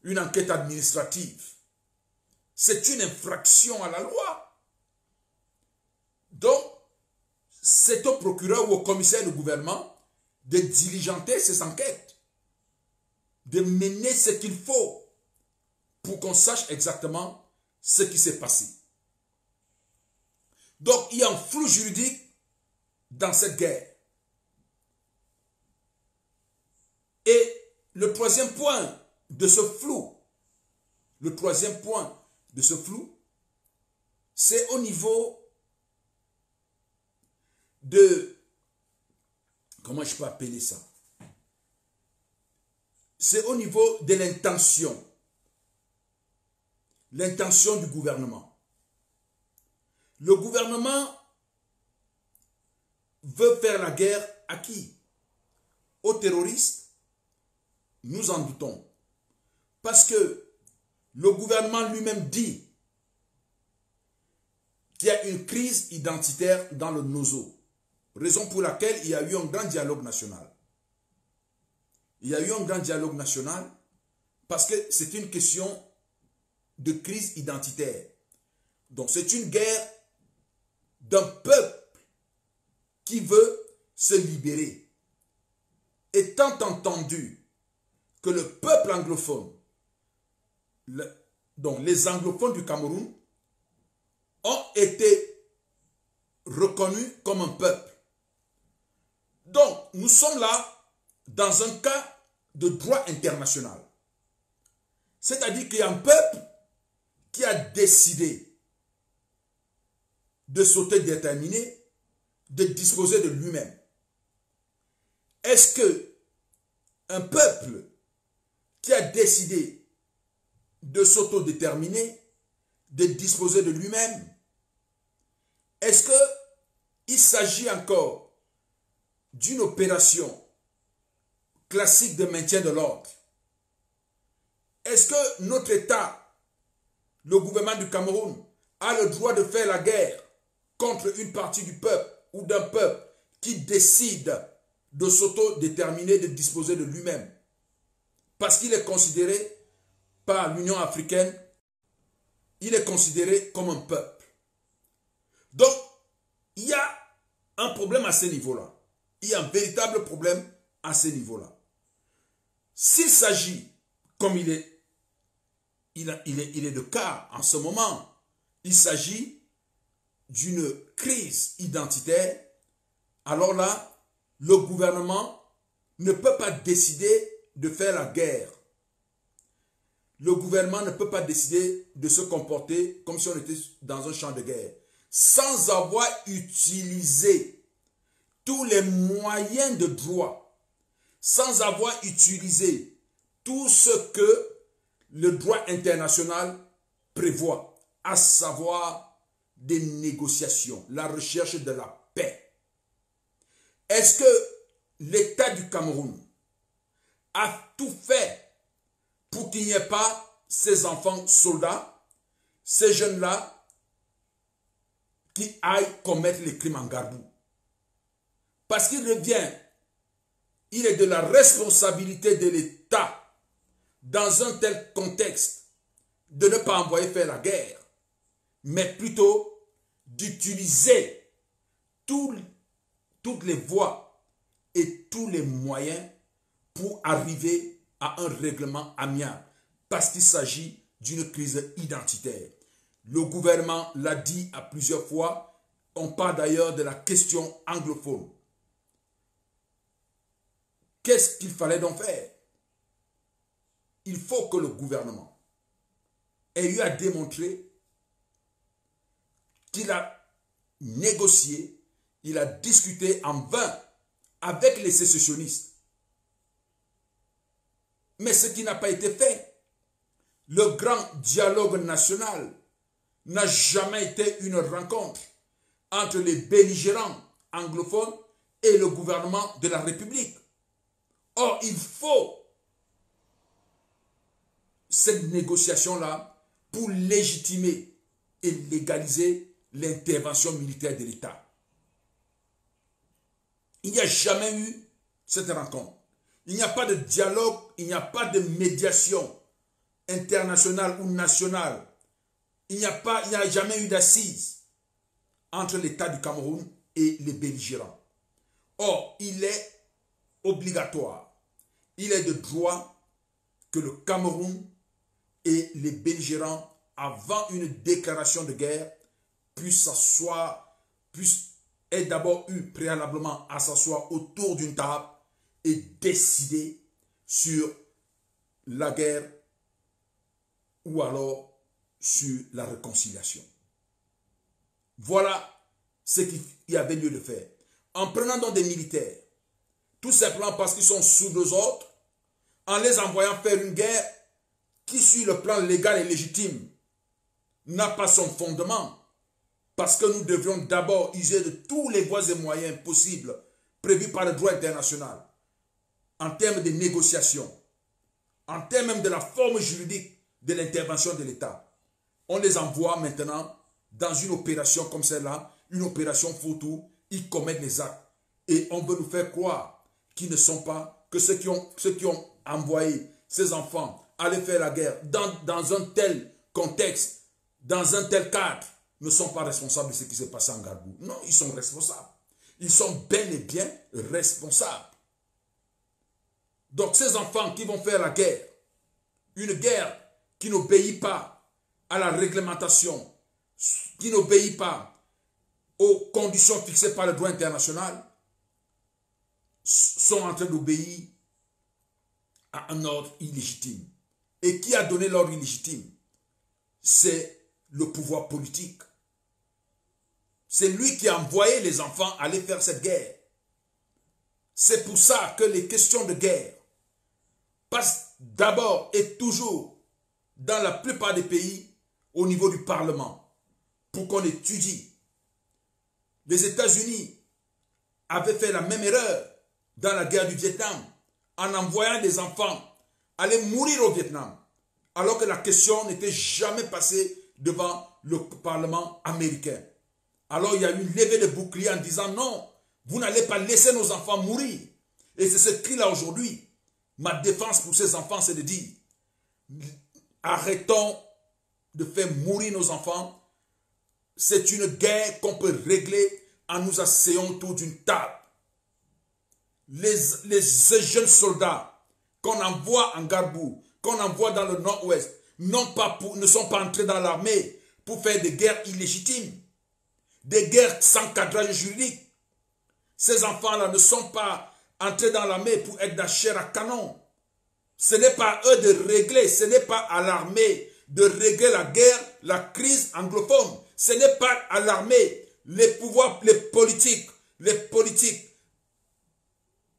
Speaker 1: une enquête administrative? C'est une infraction à la loi. Donc, c'est au procureur ou au commissaire du gouvernement de diligenter ces enquêtes, de mener ce qu'il faut pour qu'on sache exactement ce qui s'est passé. Donc, il y a un flou juridique dans cette guerre. Et le troisième point de ce flou, c'est au niveau de, comment je peux appeler ça? C'est au niveau de l'intention du gouvernement. Le gouvernement veut faire la guerre à qui? Aux terroristes? Nous en doutons. Parce que le gouvernement lui-même dit qu'il y a une crise identitaire dans le Nozo. Raison pour laquelle il y a eu un grand dialogue national. Il y a eu un grand dialogue national parce que c'est une question de crise identitaire. Donc c'est une guerre d'un peuple qui veut se libérer. Étant entendu que le peuple anglophone, donc les anglophones du Cameroun, ont été reconnus comme un peuple. Donc, nous sommes là dans un cas de droit international. C'est-à-dire qu'il y a un peuple qui a décidé de s'autodéterminer, de disposer de lui-même. Est-ce que un peuple qui a décidé de s'autodéterminer, de disposer de lui-même, est-ce qu'il s'agit encore d'une opération classique de maintien de l'ordre? Est-ce que notre État, le gouvernement du Cameroun, a le droit de faire la guerre contre une partie du peuple ou d'un peuple qui décide de s'autodéterminer, de disposer de lui-même? Parce qu'il est considéré par l'Union africaine, il est considéré comme un peuple. Donc, il y a un problème à ce niveau-là. Il y a un véritable problème à ce niveau-là. S'il s'agit, comme il est le cas en ce moment, il s'agit d'une crise identitaire, alors là, le gouvernement ne peut pas décider de faire la guerre. Le gouvernement ne peut pas décider de se comporter comme si on était dans un champ de guerre, sans avoir utilisé tous les moyens de droit, sans avoir utilisé tout ce que le droit international prévoit, à savoir des négociations, la recherche de la paix. Est-ce que l'État du Cameroun a tout fait pour qu'il n'y ait pas ces enfants soldats, ces jeunes-là, qui aillent commettre les crimes en Garbou? Parce qu'il revient, il est de la responsabilité de l'État, dans un tel contexte, de ne pas envoyer faire la guerre, mais plutôt d'utiliser toutes les voies et tous les moyens pour arriver à un règlement amiable, parce qu'il s'agit d'une crise identitaire. Le gouvernement l'a dit à plusieurs fois, on parle d'ailleurs de la question anglophone. Qu'est-ce qu'il fallait donc faire? Il faut que le gouvernement ait eu à démontrer qu'il a négocié, il a discuté en vain avec les sécessionnistes. Mais ce qui n'a pas été fait, le grand dialogue national n'a jamais été une rencontre entre les belligérants anglophones et le gouvernement de la République. Or, il faut cette négociation-là pour légitimer et légaliser l'intervention militaire de l'État. Il n'y a jamais eu cette rencontre. Il n'y a pas de dialogue, il n'y a pas de médiation internationale ou nationale. Il n'y a jamais eu d'assises entre l'État du Cameroun et les belligérants. Or, il est obligatoire, il est de droit que le Cameroun et les belligérants, avant une déclaration de guerre, puissent s'asseoir aient d'abord eu préalablement à s'asseoir autour d'une table et décider sur la guerre ou alors sur la réconciliation. Voilà ce qu'il y avait lieu de faire. En prenant donc des militaires, tout simplement parce qu'ils sont sous nos ordres, en les envoyant faire une guerre qui, sur le plan légal et légitime, n'a pas son fondement, parce que nous devrions d'abord user de tous les voies et moyens possibles prévus par le droit international, en termes de négociation, en termes même de la forme juridique de l'intervention de l'État. On les envoie maintenant dans une opération comme celle-là, une opération photo, ils commettent des actes. Et on veut nous faire croire qu'ils ne sont pas, que ceux qui ont envoyé ces enfants aller faire la guerre dans un tel contexte, dans un tel cadre, ne sont pas responsables de ce qui s'est passé en Gbagbo. Non, ils sont responsables. Ils sont bel et bien responsables. Donc ces enfants qui vont faire la guerre, une guerre qui n'obéit pas à la réglementation, qui n'obéit pas aux conditions fixées par le droit international, sont en train d'obéir à un ordre illégitime. Et qui a donné l'ordre illégitime? C'est le pouvoir politique. C'est lui qui a envoyé les enfants aller faire cette guerre. C'est pour ça que les questions de guerre passent d'abord et toujours, dans la plupart des pays, au niveau du Parlement, pour qu'on étudie. Les États-Unis avaient fait la même erreur dans la guerre du Vietnam, en envoyant des enfants aller mourir au Vietnam, alors que la question n'était jamais passée devant le Parlement américain. Alors il y a eu une levée de bouclier en disant non, vous n'allez pas laisser nos enfants mourir. Et c'est ce cri-là aujourd'hui. Ma défense pour ces enfants, c'est de dire, arrêtons de faire mourir nos enfants. C'est une guerre qu'on peut régler en nous asseyant autour d'une table. Les jeunes soldats qu'on envoie en Gbagbo, qu'on envoie dans le nord-ouest, ne sont pas entrés dans l'armée pour faire des guerres illégitimes, des guerres sans cadrage juridique. Ces enfants-là ne sont pas entrés dans l'armée pour être de la chair à canon. Ce n'est pas à eux de régler, ce n'est pas à l'armée de régler la guerre, la crise anglophone. Ce n'est pas à l'armée, les pouvoirs, les politiques,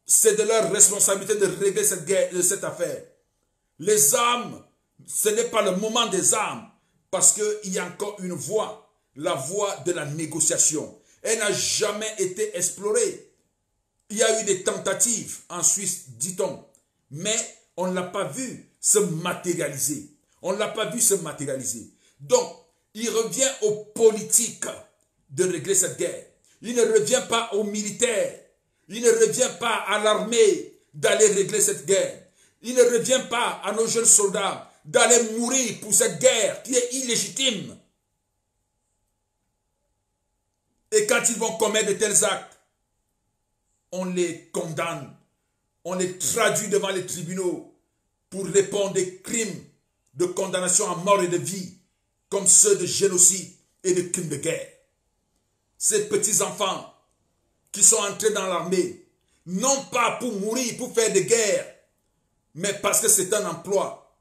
Speaker 1: c'est de leur responsabilité de régler cette guerre, cette affaire. Les armes, ce n'est pas le moment des armes, parce qu'il y a encore une voie, la voie de la négociation. Elle n'a jamais été explorée. Il y a eu des tentatives en Suisse, dit-on, mais on ne l'a pas vu se matérialiser. On ne l'a pas vu se matérialiser. Donc, il revient aux politiques de régler cette guerre. Il ne revient pas aux militaires. Il ne revient pas à l'armée d'aller régler cette guerre. Il ne revient pas à nos jeunes soldats d'aller mourir pour cette guerre qui est illégitime. Et quand ils vont commettre de tels actes, on les condamne, on les traduit devant les tribunaux pour répondre des crimes de condamnation à mort et de vie, comme ceux de génocide et de crimes de guerre. Ces petits-enfants qui sont entrés dans l'armée, non pas pour mourir, pour faire des guerres, mais parce que c'est un emploi.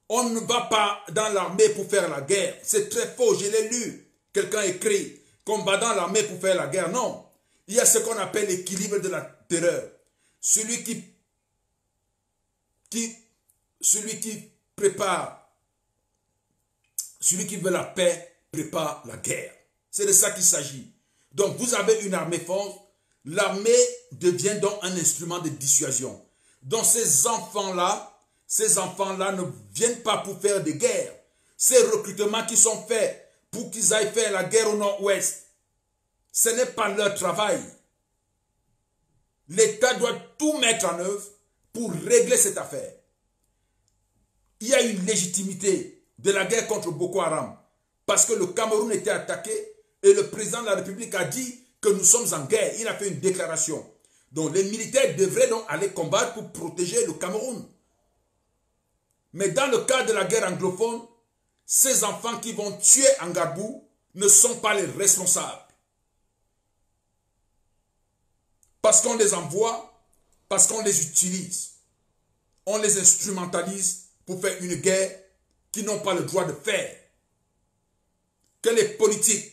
Speaker 1: On ne va pas dans l'armée pour faire la guerre. C'est très faux, je l'ai lu. Quelqu'un écrit qu'on va dans l'armée pour faire la guerre. Non. Il y a ce qu'on appelle l'équilibre de la terreur. Celui qui prépare, celui qui veut la paix, prépare la guerre. C'est de ça qu'il s'agit. Donc vous avez une armée forte. L'armée devient donc un instrument de dissuasion. Donc ces enfants-là ne viennent pas pour faire des guerres. Ces recrutements qui sont faits pour qu'ils aillent faire la guerre au nord-ouest, ce n'est pas leur travail. L'État doit tout mettre en œuvre pour régler cette affaire. Il y a une légitimité de la guerre contre Boko Haram parce que le Cameroun était attaqué et le président de la République a dit que nous sommes en guerre. Il a fait une déclaration. Donc les militaires devraient donc aller combattre pour protéger le Cameroun. Mais dans le cas de la guerre anglophone, ces enfants qui vont tuer en Gbagbo ne sont pas les responsables. Parce qu'on les envoie, parce qu'on les utilise. On les instrumentalise pour faire une guerre qu'ils n'ont pas le droit de faire. Que les politiques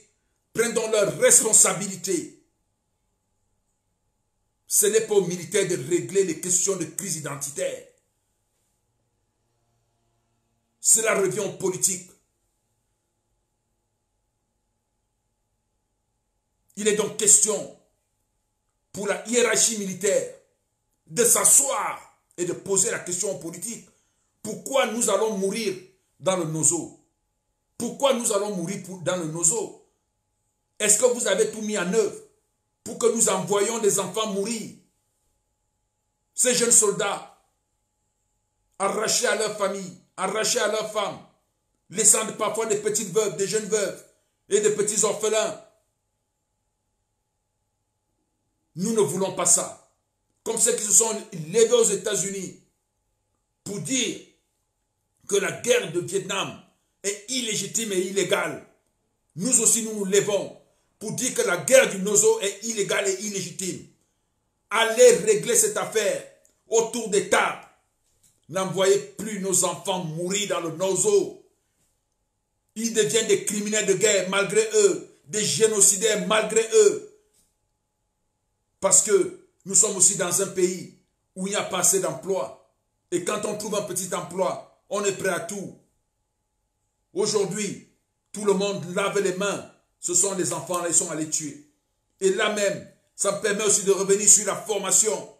Speaker 1: prennent donc leurs responsabilités. Ce n'est pas aux militaires de régler les questions de crise identitaire. Cela revient aux politiques. Il est donc question pour la hiérarchie militaire de s'asseoir et de poser la question aux politiques. Pourquoi nous allons mourir dans le nozo? Pourquoi nous allons mourir dans le nozo? Est-ce que vous avez tout mis en œuvre pour que nous envoyions des enfants mourir? Ces jeunes soldats, arrachés à leur famille, arrachés à leurs femmes, laissant parfois des petites veuves, des jeunes veuves et des petits orphelins. Nous ne voulons pas ça. Comme ceux qui se sont levés aux États-Unis pour dire que la guerre de Vietnam est illégitime et illégale. Nous aussi, nous nous levons pour dire que la guerre du Nozo est illégale et illégitime. Allez régler cette affaire autour des tables. N'envoyez plus nos enfants mourir dans le Nozo. Ils deviennent des criminels de guerre malgré eux, des génocidaires malgré eux. Parce que nous sommes aussi dans un pays où il n'y a pas assez d'emplois. Et quand on trouve un petit emploi, on est prêt à tout. Aujourd'hui, tout le monde lave les mains. Ce sont les enfants, là, ils sont allés tuer. Et là même, ça me permet aussi de revenir sur la formation.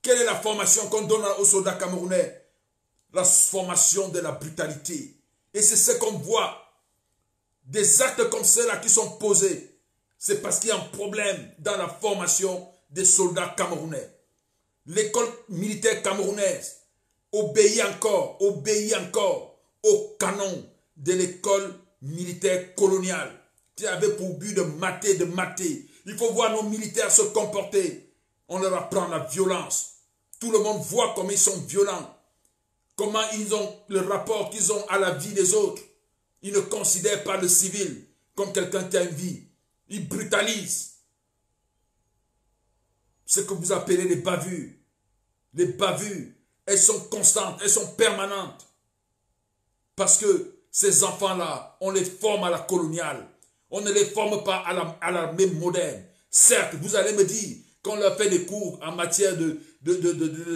Speaker 1: Quelle est la formation qu'on donne aux soldats camerounais? La formation de la brutalité. Et c'est ce qu'on voit. Des actes comme ceux-là qui sont posés. C'est parce qu'il y a un problème dans la formation des soldats camerounais. L'école militaire camerounaise obéit encore au canon de l'école militaire coloniale qui avait pour but de mater. Il faut voir nos militaires se comporter. On leur apprend la violence. Tout le monde voit comment ils sont violents. Comment ils ont le rapport qu'ils ont à la vie des autres. Ils ne considèrent pas le civil comme quelqu'un qui a une vie. Ils brutalisent. Ce que vous appelez les bavures. Les bavures, elles sont constantes, elles sont permanentes. Parce que ces enfants-là, on les forme à la coloniale. On ne les forme pas à l'armée moderne. Certes, vous allez me dire qu'on leur fait des cours en matière de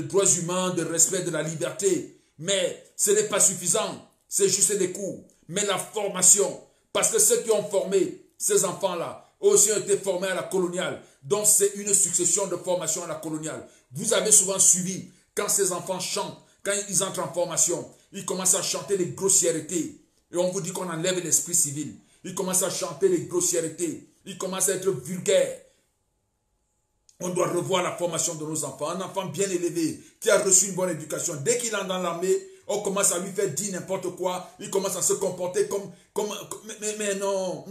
Speaker 1: droits humains, de respect de la liberté. Mais ce n'est pas suffisant. C'est juste des cours. Mais la formation, parce que ceux qui ont formé ces enfants-là, aussi ont été formés à la coloniale. Donc c'est une succession de formations à la coloniale. Vous avez souvent suivi, quand ces enfants chantent, quand ils entrent en formation, ils commencent à chanter des grossièretés. Et on vous dit qu'on enlève l'esprit civil. Ils commencent à chanter des grossièretés. Ils commencent à être vulgaires. On doit revoir la formation de nos enfants. Un enfant bien élevé, qui a reçu une bonne éducation, dès qu'il entre dans l'armée, on commence à lui faire dire n'importe quoi. Il commence à se comporter comme mais non.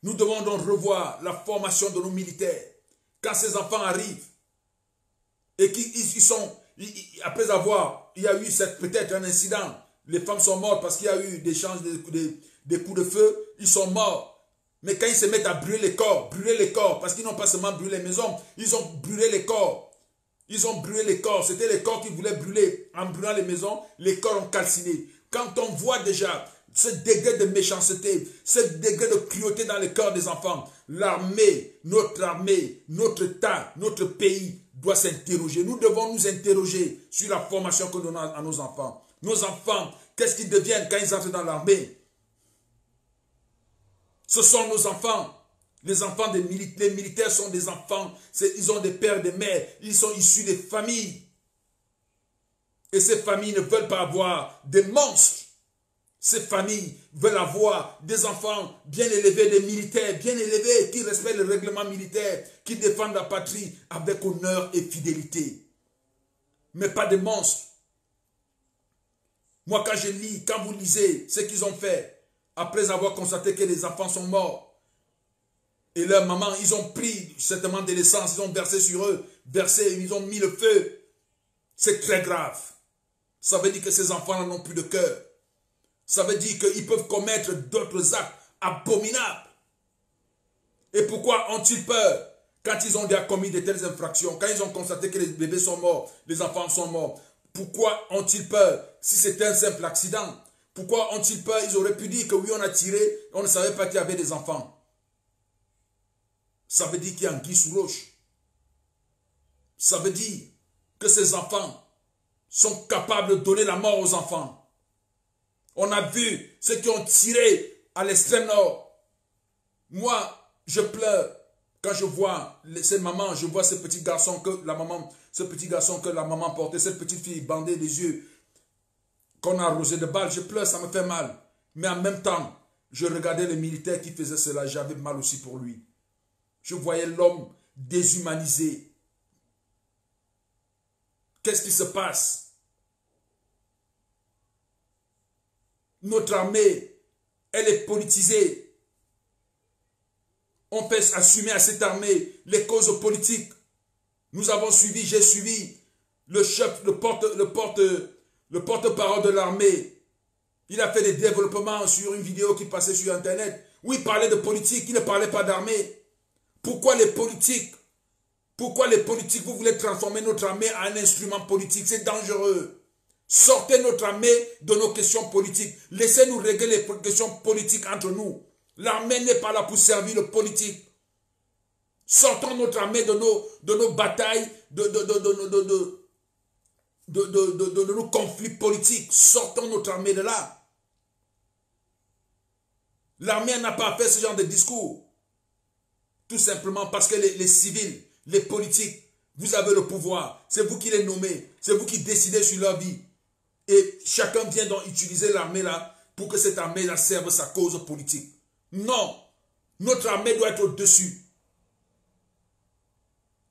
Speaker 1: Nous devons donc revoir la formation de nos militaires. Quand ces enfants arrivent et qu'ils sont, après avoir, il y a eu peut-être un incident, les femmes sont mortes parce qu'il y a eu des échanges des coups de feu, ils sont morts. Mais quand ils se mettent à brûler les corps, parce qu'ils n'ont pas seulement brûlé les maisons, ils ont brûlé les corps. Ils ont brûlé les corps. C'était les corps qui voulaient brûler. En brûlant les maisons, les corps ont calciné. Quand on voit déjà ce degré de méchanceté, ce degré de cruauté dans les corps des enfants, l'armée, notre État, notre pays doit s'interroger. Nous devons nous interroger sur la formation que nous donnons à nos enfants. Nos enfants, qu'est-ce qu'ils deviennent quand ils entrent dans l'armée? Ce sont nos enfants. Les enfants des militaires, les militaires sont des enfants. Ils ont des pères, des mères. Ils sont issus des familles. Et ces familles ne veulent pas avoir des monstres. Ces familles veulent avoir des enfants bien élevés, des militaires bien élevés, qui respectent le règlement militaire, qui défendent la patrie avec honneur et fidélité. Mais pas des monstres. Moi, quand vous lisez ce qu'ils ont fait, après avoir constaté que les enfants sont morts, et leur maman, ils ont pris certainement de l'essence, ils ont versé sur eux, ils ont mis le feu. C'est très grave. Ça veut dire que ces enfants n'ont plus de cœur. Ça veut dire qu'ils peuvent commettre d'autres actes abominables. Et pourquoi ont-ils peur quand ils ont déjà commis de telles infractions, quand ils ont constaté que les bébés sont morts, les enfants sont morts? Pourquoi ont-ils peur si c'était un simple accident? Pourquoi ont-ils peur? Ils auraient pu dire que oui, on a tiré, on ne savait pas qu'il y avait des enfants. Ça veut dire qu'il y a anguille sous roche. Ça veut dire que ces enfants sont capables de donner la mort aux enfants. On a vu ceux qui ont tiré à l'extrême nord. Moi, je pleure quand je vois cette maman, je vois ce petit garçon que la maman portait, cette petite fille bandée des yeux, qu'on a arrosé de balles. Je pleure, ça me fait mal. Mais en même temps, je regardais les militaires qui faisaient cela, j'avais mal aussi pour lui. Je voyais l'homme déshumanisé. Qu'est-ce qui se passe? Notre armée, elle est politisée. On peut assumer à cette armée les causes politiques. Nous avons suivi, j'ai suivi le chef, le porte-parole de l'armée. Il a fait des développements sur une vidéo qui passait sur Internet où il parlait de politique, il ne parlait pas d'armée. Pourquoi les politiques? Pourquoi les politiques, vous voulez transformer notre armée en un instrument politique? C'est dangereux. Sortez notre armée de nos questions politiques. Laissez-nous régler les questions politiques entre nous. L'armée n'est pas là pour servir le politique. Sortons notre armée de nos batailles, de nos conflits politiques. Sortons notre armée de là. L'armée n'a pas fait ce genre de discours. Tout simplement parce que les civils, les politiques, vous avez le pouvoir. C'est vous qui les nommez. C'est vous qui décidez sur leur vie. Et chacun vient donc utiliser l'armée là pour que cette armée là serve sa cause politique. Non. Notre armée doit être au-dessus.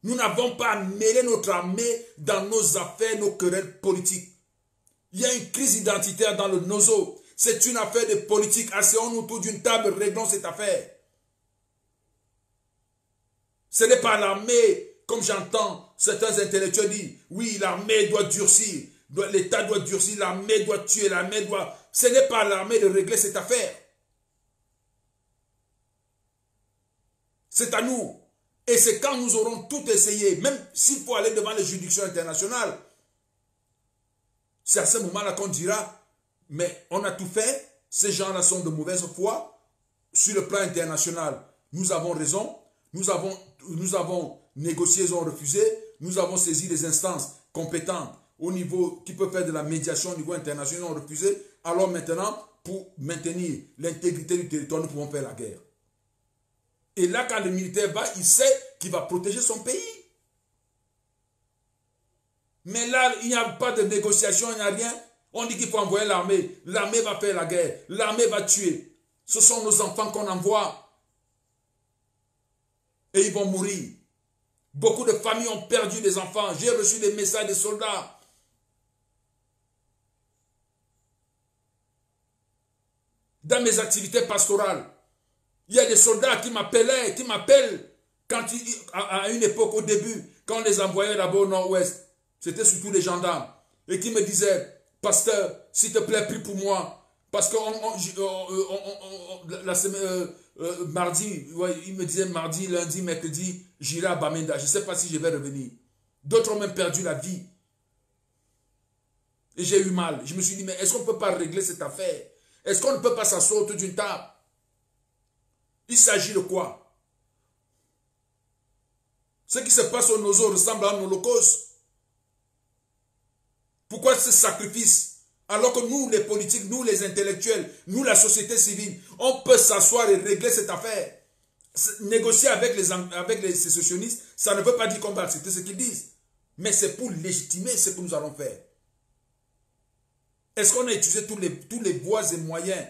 Speaker 1: Nous n'avons pas à mêler notre armée dans nos affaires, nos querelles politiques. Il y a une crise identitaire dans le nozo. C'est une affaire de politique. Asseyons-nous autour d'une table, réglons cette affaire. Ce n'est pas l'armée, comme j'entends certains intellectuels dire, oui, l'armée doit durcir, l'État doit durcir, l'armée doit tuer, l'armée doit... Ce n'est pas l'armée de régler cette affaire. C'est à nous. Et c'est quand nous aurons tout essayé, même s'il faut aller devant les juridictions internationales, c'est à ce moment-là qu'on dira, mais on a tout fait, ces gens-là sont de mauvaise foi, sur le plan international, nous avons raison, nous avons négocié, ils ont refusé, nous avons saisi les instances compétentes au niveau, qui peuvent faire de la médiation au niveau international, ils ont refusé, alors maintenant, pour maintenir l'intégrité du territoire, nous pouvons faire la guerre. Et là, quand le militaire va, il sait qu'il va protéger son pays. Mais là, il n'y a pas de négociation, il n'y a rien. On dit qu'il faut envoyer l'armée. L'armée va faire la guerre. L'armée va tuer. Ce sont nos enfants qu'on envoie. Et ils vont mourir. Beaucoup de familles ont perdu des enfants. J'ai reçu des messages des soldats. Dans mes activités pastorales, il y a des soldats qui m'appellent à une époque au début, quand on les envoyait là-bas au nord-ouest, c'était surtout les gendarmes, et qui me disaient, pasteur, s'il te plaît, prie pour moi, parce que mardi, ouais, il me disait mardi, lundi, mercredi, j'irai à Bamenda, je ne sais pas si je vais revenir. D'autres ont même perdu la vie. Et j'ai eu mal. Je me suis dit, mais est-ce qu'on ne peut pas régler cette affaire? Est-ce qu'on ne peut pas s'asseoir autour d'une table? Il s'agit de quoi? Ce qui se passe au Nozo ressemble à un holocauste. Pourquoi ce sacrifice? Alors que nous, les politiques, nous, les intellectuels, nous, la société civile, on peut s'asseoir et régler cette affaire. Négocier avec les sécessionnistes, ça ne veut pas dire qu'on va accepter ce qu'ils disent. Mais c'est pour légitimer ce que nous allons faire. Est-ce qu'on a utilisé tous les voies et moyens?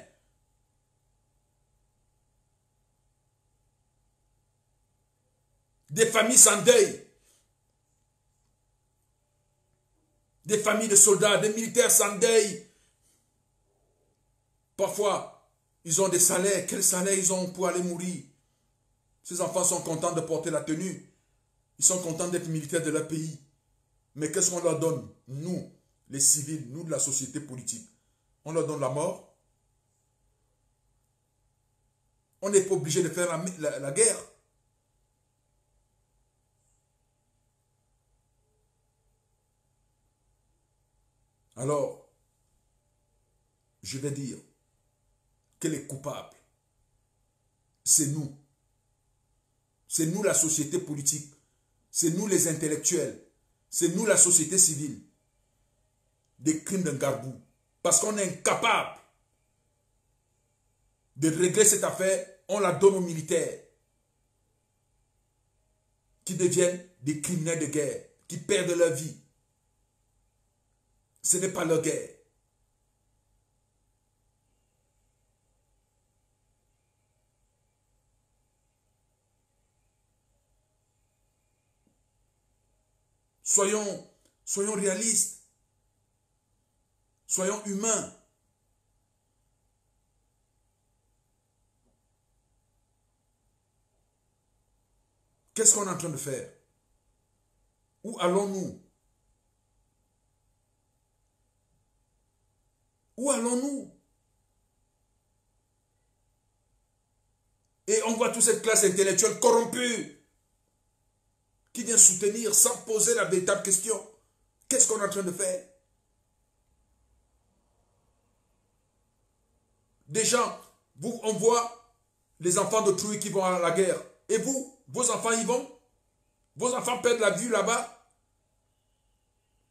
Speaker 1: Des familles sans deuil. Des familles de soldats, des militaires sans deuil. Parfois, ils ont des salaires. Quel salaire ils ont pour aller mourir? Ces enfants sont contents de porter la tenue. Ils sont contents d'être militaires de leur pays. Mais qu'est-ce qu'on leur donne? Nous, les civils, nous de la société politique. On leur donne la mort. On n'est pas obligé de faire la guerre. Alors, je vais dire que les coupables, c'est nous. C'est nous la société politique. C'est nous les intellectuels. C'est nous la société civile. Des crimes d'un garbou. Parce qu'on est incapable de régler cette affaire, on la donne aux militaires qui deviennent des criminels de guerre, qui perdent leur vie. Ce n'est pas leur guerre. Soyons réalistes. Soyons humains. Qu'est-ce qu'on est en train de faire? Où allons-nous? Où allons-nous? Et on voit toute cette classe intellectuelle corrompue qui vient soutenir sans poser la véritable question. Qu'est-ce qu'on est en train de faire? Des gens, on voit les enfants d'autrui qui vont à la guerre. Et vous, vos enfants y vont? Vos enfants perdent la vue là-bas?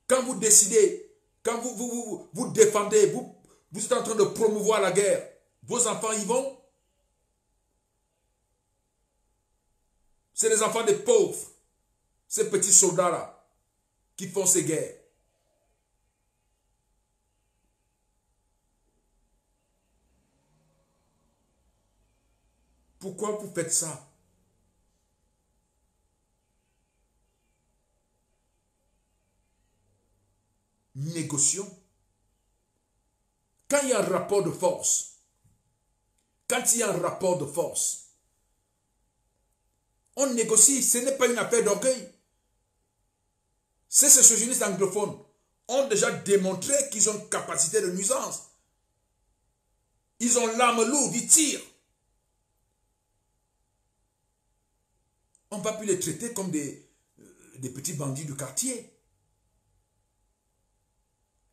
Speaker 1: Quand vous décidez, quand vous défendez, vous êtes en train de promouvoir la guerre, vos enfants y vont? C'est les enfants des pauvres, ces petits soldats-là, qui font ces guerres. Pourquoi vous faites ça? Négocions. Quand il y a un rapport de force, on négocie, ce n'est pas une affaire d'orgueil. Ces sécessionnistes anglophones ont déjà démontré qu'ils ont une capacité de nuisance. Ils ont l'arme lourde, ils tirent. On ne va plus les traiter comme des petits bandits du quartier.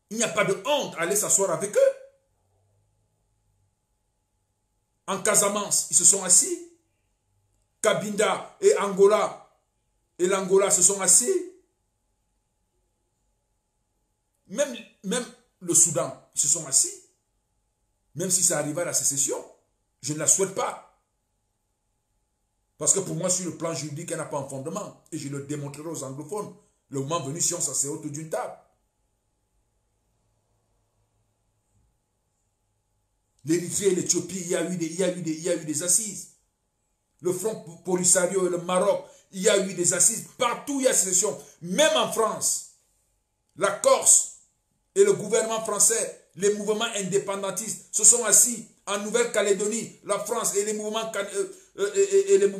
Speaker 1: Il n'y a pas de honte à aller s'asseoir avec eux. En Casamance, ils se sont assis. Cabinda et Angola et l'Angola se sont assis. Même le Soudan, ils se sont assis. Même si ça arrive à la sécession, je ne la souhaite pas. Parce que pour moi, sur le plan juridique, elle n'a pas un fondement. Et je le démontrerai aux anglophones. Le moment venu, si on s'assied autour d'une table. L'Érythrée et l'Éthiopie, il y a eu des assises. Le Front Polisario et le Maroc, il y a eu des assises. Partout, il y a sécession. Même en France, la Corse et le gouvernement français, les mouvements indépendantistes se sont assis. En Nouvelle-Calédonie, la France et les mouvements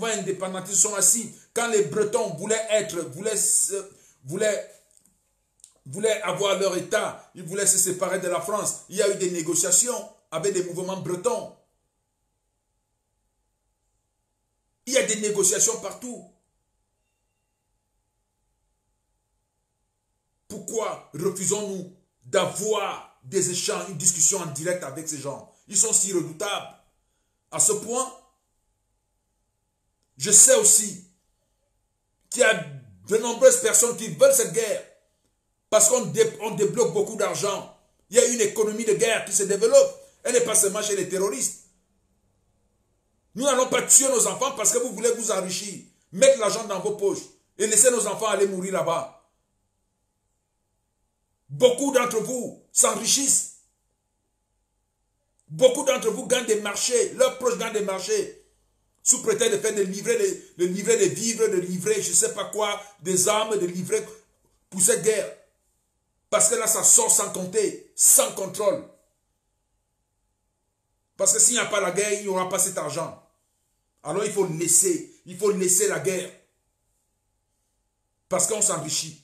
Speaker 1: indépendantistes sont assis. Quand les Bretons voulaient avoir leur État, ils voulaient se séparer de la France. Il y a eu des négociations avec des mouvements bretons. Il y a des négociations partout. Pourquoi refusons-nous d'avoir des échanges, une discussion en direct avec ces gens? Ils sont si redoutables. À ce point, je sais aussi qu'il y a de nombreuses personnes qui veulent cette guerre parce qu'on débloque beaucoup d'argent. Il y a une économie de guerre qui se développe. Elle n'est pas seulement chez les terroristes. Nous n'allons pas tuer nos enfants parce que vous voulez vous enrichir, mettre l'argent dans vos poches et laisser nos enfants aller mourir là-bas. Beaucoup d'entre vous s'enrichissent. Beaucoup d'entre vous gagnent des marchés, leurs proches gagnent des marchés, sous prétexte de faire de livrer des vivres, de livrer je ne sais pas quoi, des armes, de livrer pour cette guerre. Parce que là, ça sort sans compter, sans contrôle. Parce que s'il n'y a pas la guerre, il n'y aura pas cet argent. Alors il faut laisser la guerre. Parce qu'on s'enrichit.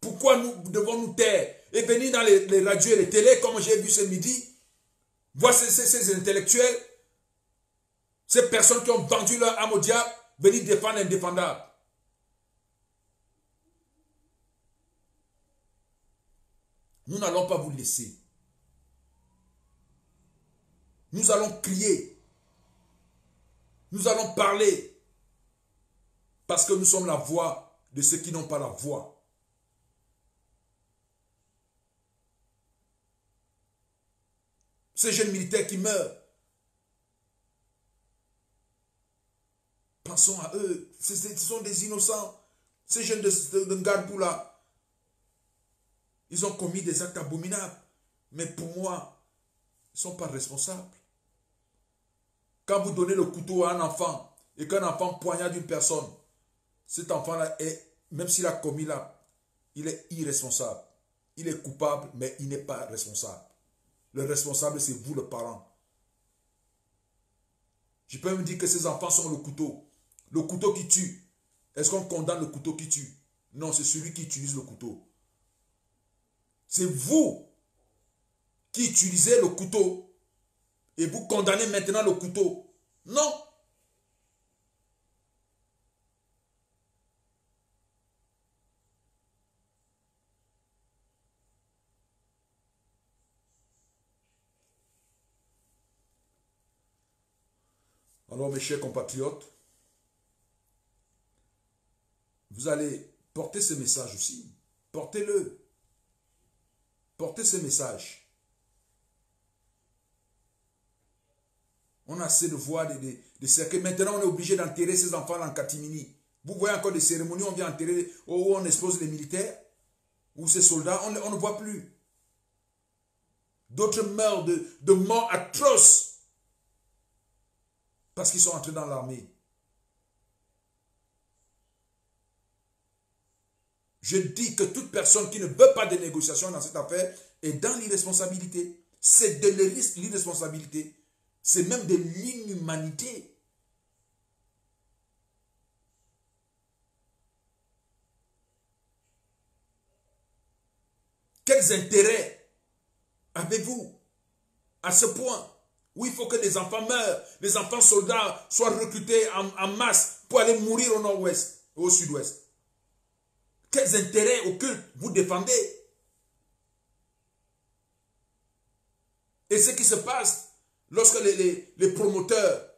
Speaker 1: Pourquoi nous devons nous taire et venir dans les radios et les télés, comme j'ai vu ce midi, voir ces intellectuels, ces personnes qui ont vendu leur âme au diable, venir défendre l'indéfendable. Nous n'allons pas vous laisser. Nous allons crier. Nous allons parler. Parce que nous sommes la voix de ceux qui n'ont pas la voix. Ces jeunes militaires qui meurent. Pensons à eux. Ce sont des innocents. Ces jeunes de Ngarboula là. Ils ont commis des actes abominables. Mais pour moi, ils ne sont pas responsables. Quand vous donnez le couteau à un enfant et qu'un enfant poignarde une personne, cet enfant-là, même s'il a commis là, il est irresponsable. Il est coupable, mais il n'est pas responsable. Le responsable, c'est vous, le parent. Je peux me dire que ces enfants sont le couteau. Le couteau qui tue. Est-ce qu'on condamne le couteau qui tue? Non, c'est celui qui utilise le couteau. C'est vous qui utilisez le couteau et vous condamnez maintenant le couteau. Non. Alors mes chers compatriotes, vous allez porter ce message aussi. Portez-le. Portez ce message. On a assez de voir des cercueils. Maintenant, on est obligé d'enterrer ces enfants en catimini. Vous voyez encore des cérémonies où on vient enterrer, où on expose les militaires, ou ces soldats, on ne voit plus. D'autres meurent de morts atroces parce qu'ils sont entrés dans l'armée. Je dis que toute personne qui ne veut pas de négociation dans cette affaire est dans l'irresponsabilité. C'est de l'irresponsabilité. C'est même de l'inhumanité. Quels intérêts avez-vous à ce point où il faut que les enfants meurent, les enfants soldats soient recrutés en masse pour aller mourir au nord-ouest, au sud-ouest? Quels intérêts occultes vous défendez? Et ce qui se passe lorsque les promoteurs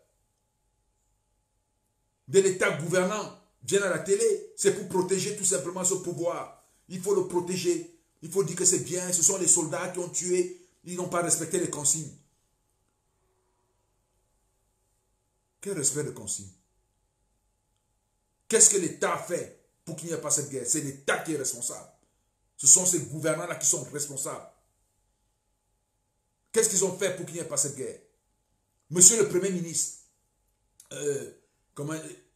Speaker 1: de l'État gouvernant viennent à la télé, c'est pour protéger tout simplement ce pouvoir. Il faut le protéger. Il faut dire que c'est bien, ce sont les soldats qui ont tué, ils n'ont pas respecté les consignes. Quel respect de consignes? Qu'est-ce que l'État a fait pour qu'il n'y ait pas cette guerre? C'est l'État qui est responsable. Ce sont ces gouvernants-là qui sont responsables. Qu'est-ce qu'ils ont fait pour qu'il n'y ait pas cette guerre? Monsieur le Premier ministre,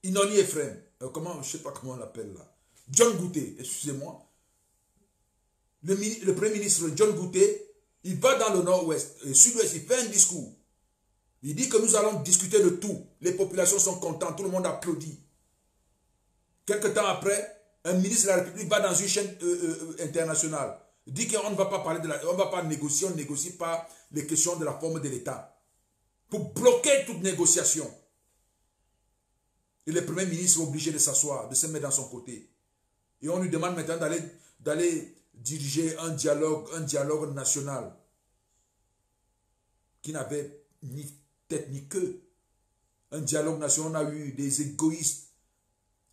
Speaker 1: Inoni Ephraim, je ne sais pas comment on l'appelle là, John Gouté, excusez-moi, le Premier ministre John Gouté, il va dans le nord-ouest, le sud-ouest, il fait un discours. Il dit que nous allons discuter de tout. Les populations sont contentes, tout le monde applaudit. Quelque temps après, un ministre de la République va dans une chaîne internationale. Il dit qu'on ne va pas parler on ne va pas négocier, on ne négocie pas les questions de la forme de l'État. Pour bloquer toute négociation. Et le Premier ministre est obligé de s'asseoir, de se mettre dans son côté. Et on lui demande maintenant d'aller diriger un dialogue national qui n'avait ni tête ni queue. Un dialogue national, on a eu des égoïstes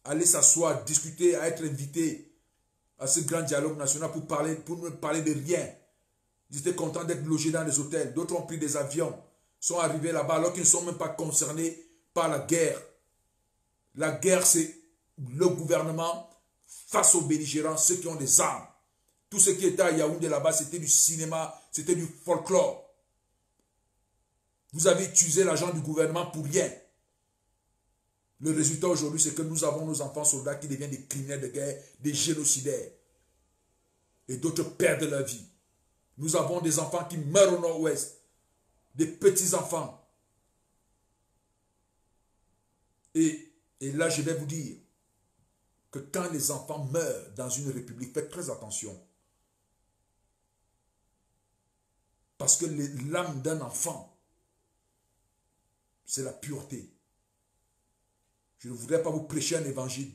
Speaker 1: aller s'asseoir, discuter, à être invités à ce grand dialogue national pour ne parler de rien. Ils étaient contents d'être logés dans les hôtels. D'autres ont pris des avions, sont arrivés là-bas alors qu'ils ne sont même pas concernés par la guerre. La guerre, c'est le gouvernement face aux belligérants, ceux qui ont des armes. Tout ce qui était à Yaoundé là-bas, c'était du cinéma, c'était du folklore. Vous avez utilisé l'argent du gouvernement pour rien. Le résultat aujourd'hui, c'est que nous avons nos enfants soldats qui deviennent des criminels de guerre, des génocidaires. Et d'autres perdent leur vie. Nous avons des enfants qui meurent au nord-ouest. Des petits-enfants. Et là, je vais vous dire que quand les enfants meurent dans une république, faites très attention. Parce que l'âme d'un enfant, c'est la pureté. Je ne voudrais pas vous prêcher un évangile,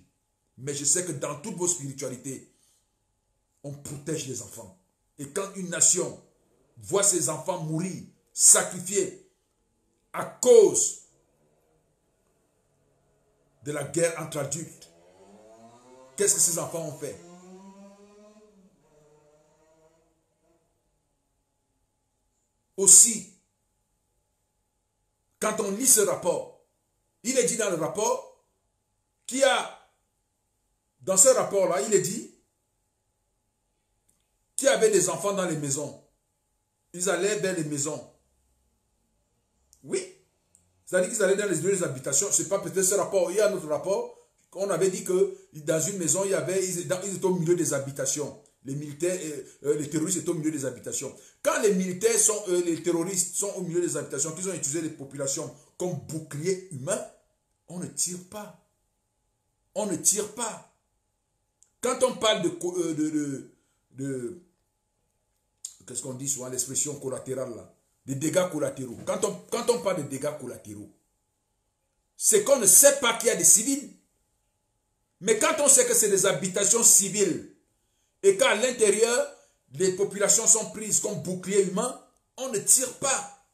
Speaker 1: mais je sais que dans toutes vos spiritualités, on protège les enfants. Et quand une nation voit ses enfants mourir, sacrifiés, à cause de la guerre entre adultes, qu'est-ce que ces enfants ont fait? Aussi, quand on lit ce rapport, il est dit dans le rapport dans ce rapport-là, il est dit qu'il y avait des enfants dans les maisons. Ils allaient vers les maisons. Oui. C'est-à-dire qu'ils allaient dans les lieux des habitations. Ce n'est pas peut-être ce rapport. Il y a un autre rapport. On avait dit que dans une maison, ils étaient au milieu des habitations. Les militaires, les terroristes étaient au milieu des habitations. Quand les militaires les terroristes sont au milieu des habitations, qu'ils ont utilisé les populations comme bouclier humain, on ne tire pas. On ne tire pas. Quand on parle qu'est-ce qu'on dit souvent, l'expression collatérale là, des dégâts collatéraux. Quand on parle de dégâts collatéraux, c'est qu'on ne sait pas qu'il y a des civils. Mais quand on sait que c'est des habitations civiles et qu'à l'intérieur, les populations sont prises comme bouclier humain, on ne tire pas.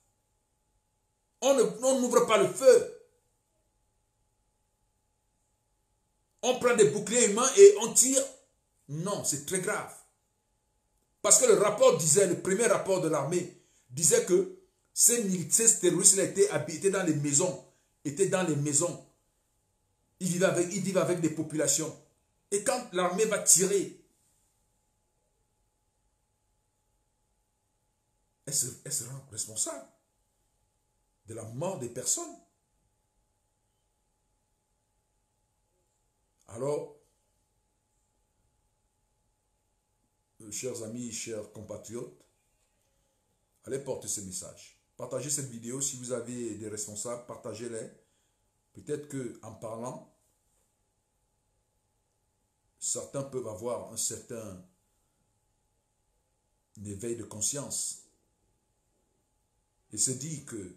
Speaker 1: On n'ouvre pas le feu. On prend des boucliers humains et on tire. Non, c'est très grave. Parce que le rapport disait, le premier rapport de l'armée, disait que ces terroristes étaient dans les maisons. Étaient dans les maisons. Ils vivent avec des populations. Et quand l'armée va tirer, elle se rend responsable de la mort des personnes. Alors, chers amis, chers compatriotes, allez porter ce message. Partagez cette vidéo. Si vous avez des responsables, partagez-les. Peut-être qu'en parlant, certains peuvent avoir un certain éveil de conscience et se dire que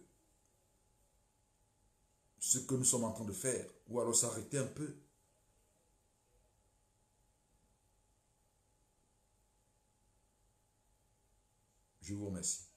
Speaker 1: ce que nous sommes en train de faire, ou alors s'arrêter un peu. Je vous remercie.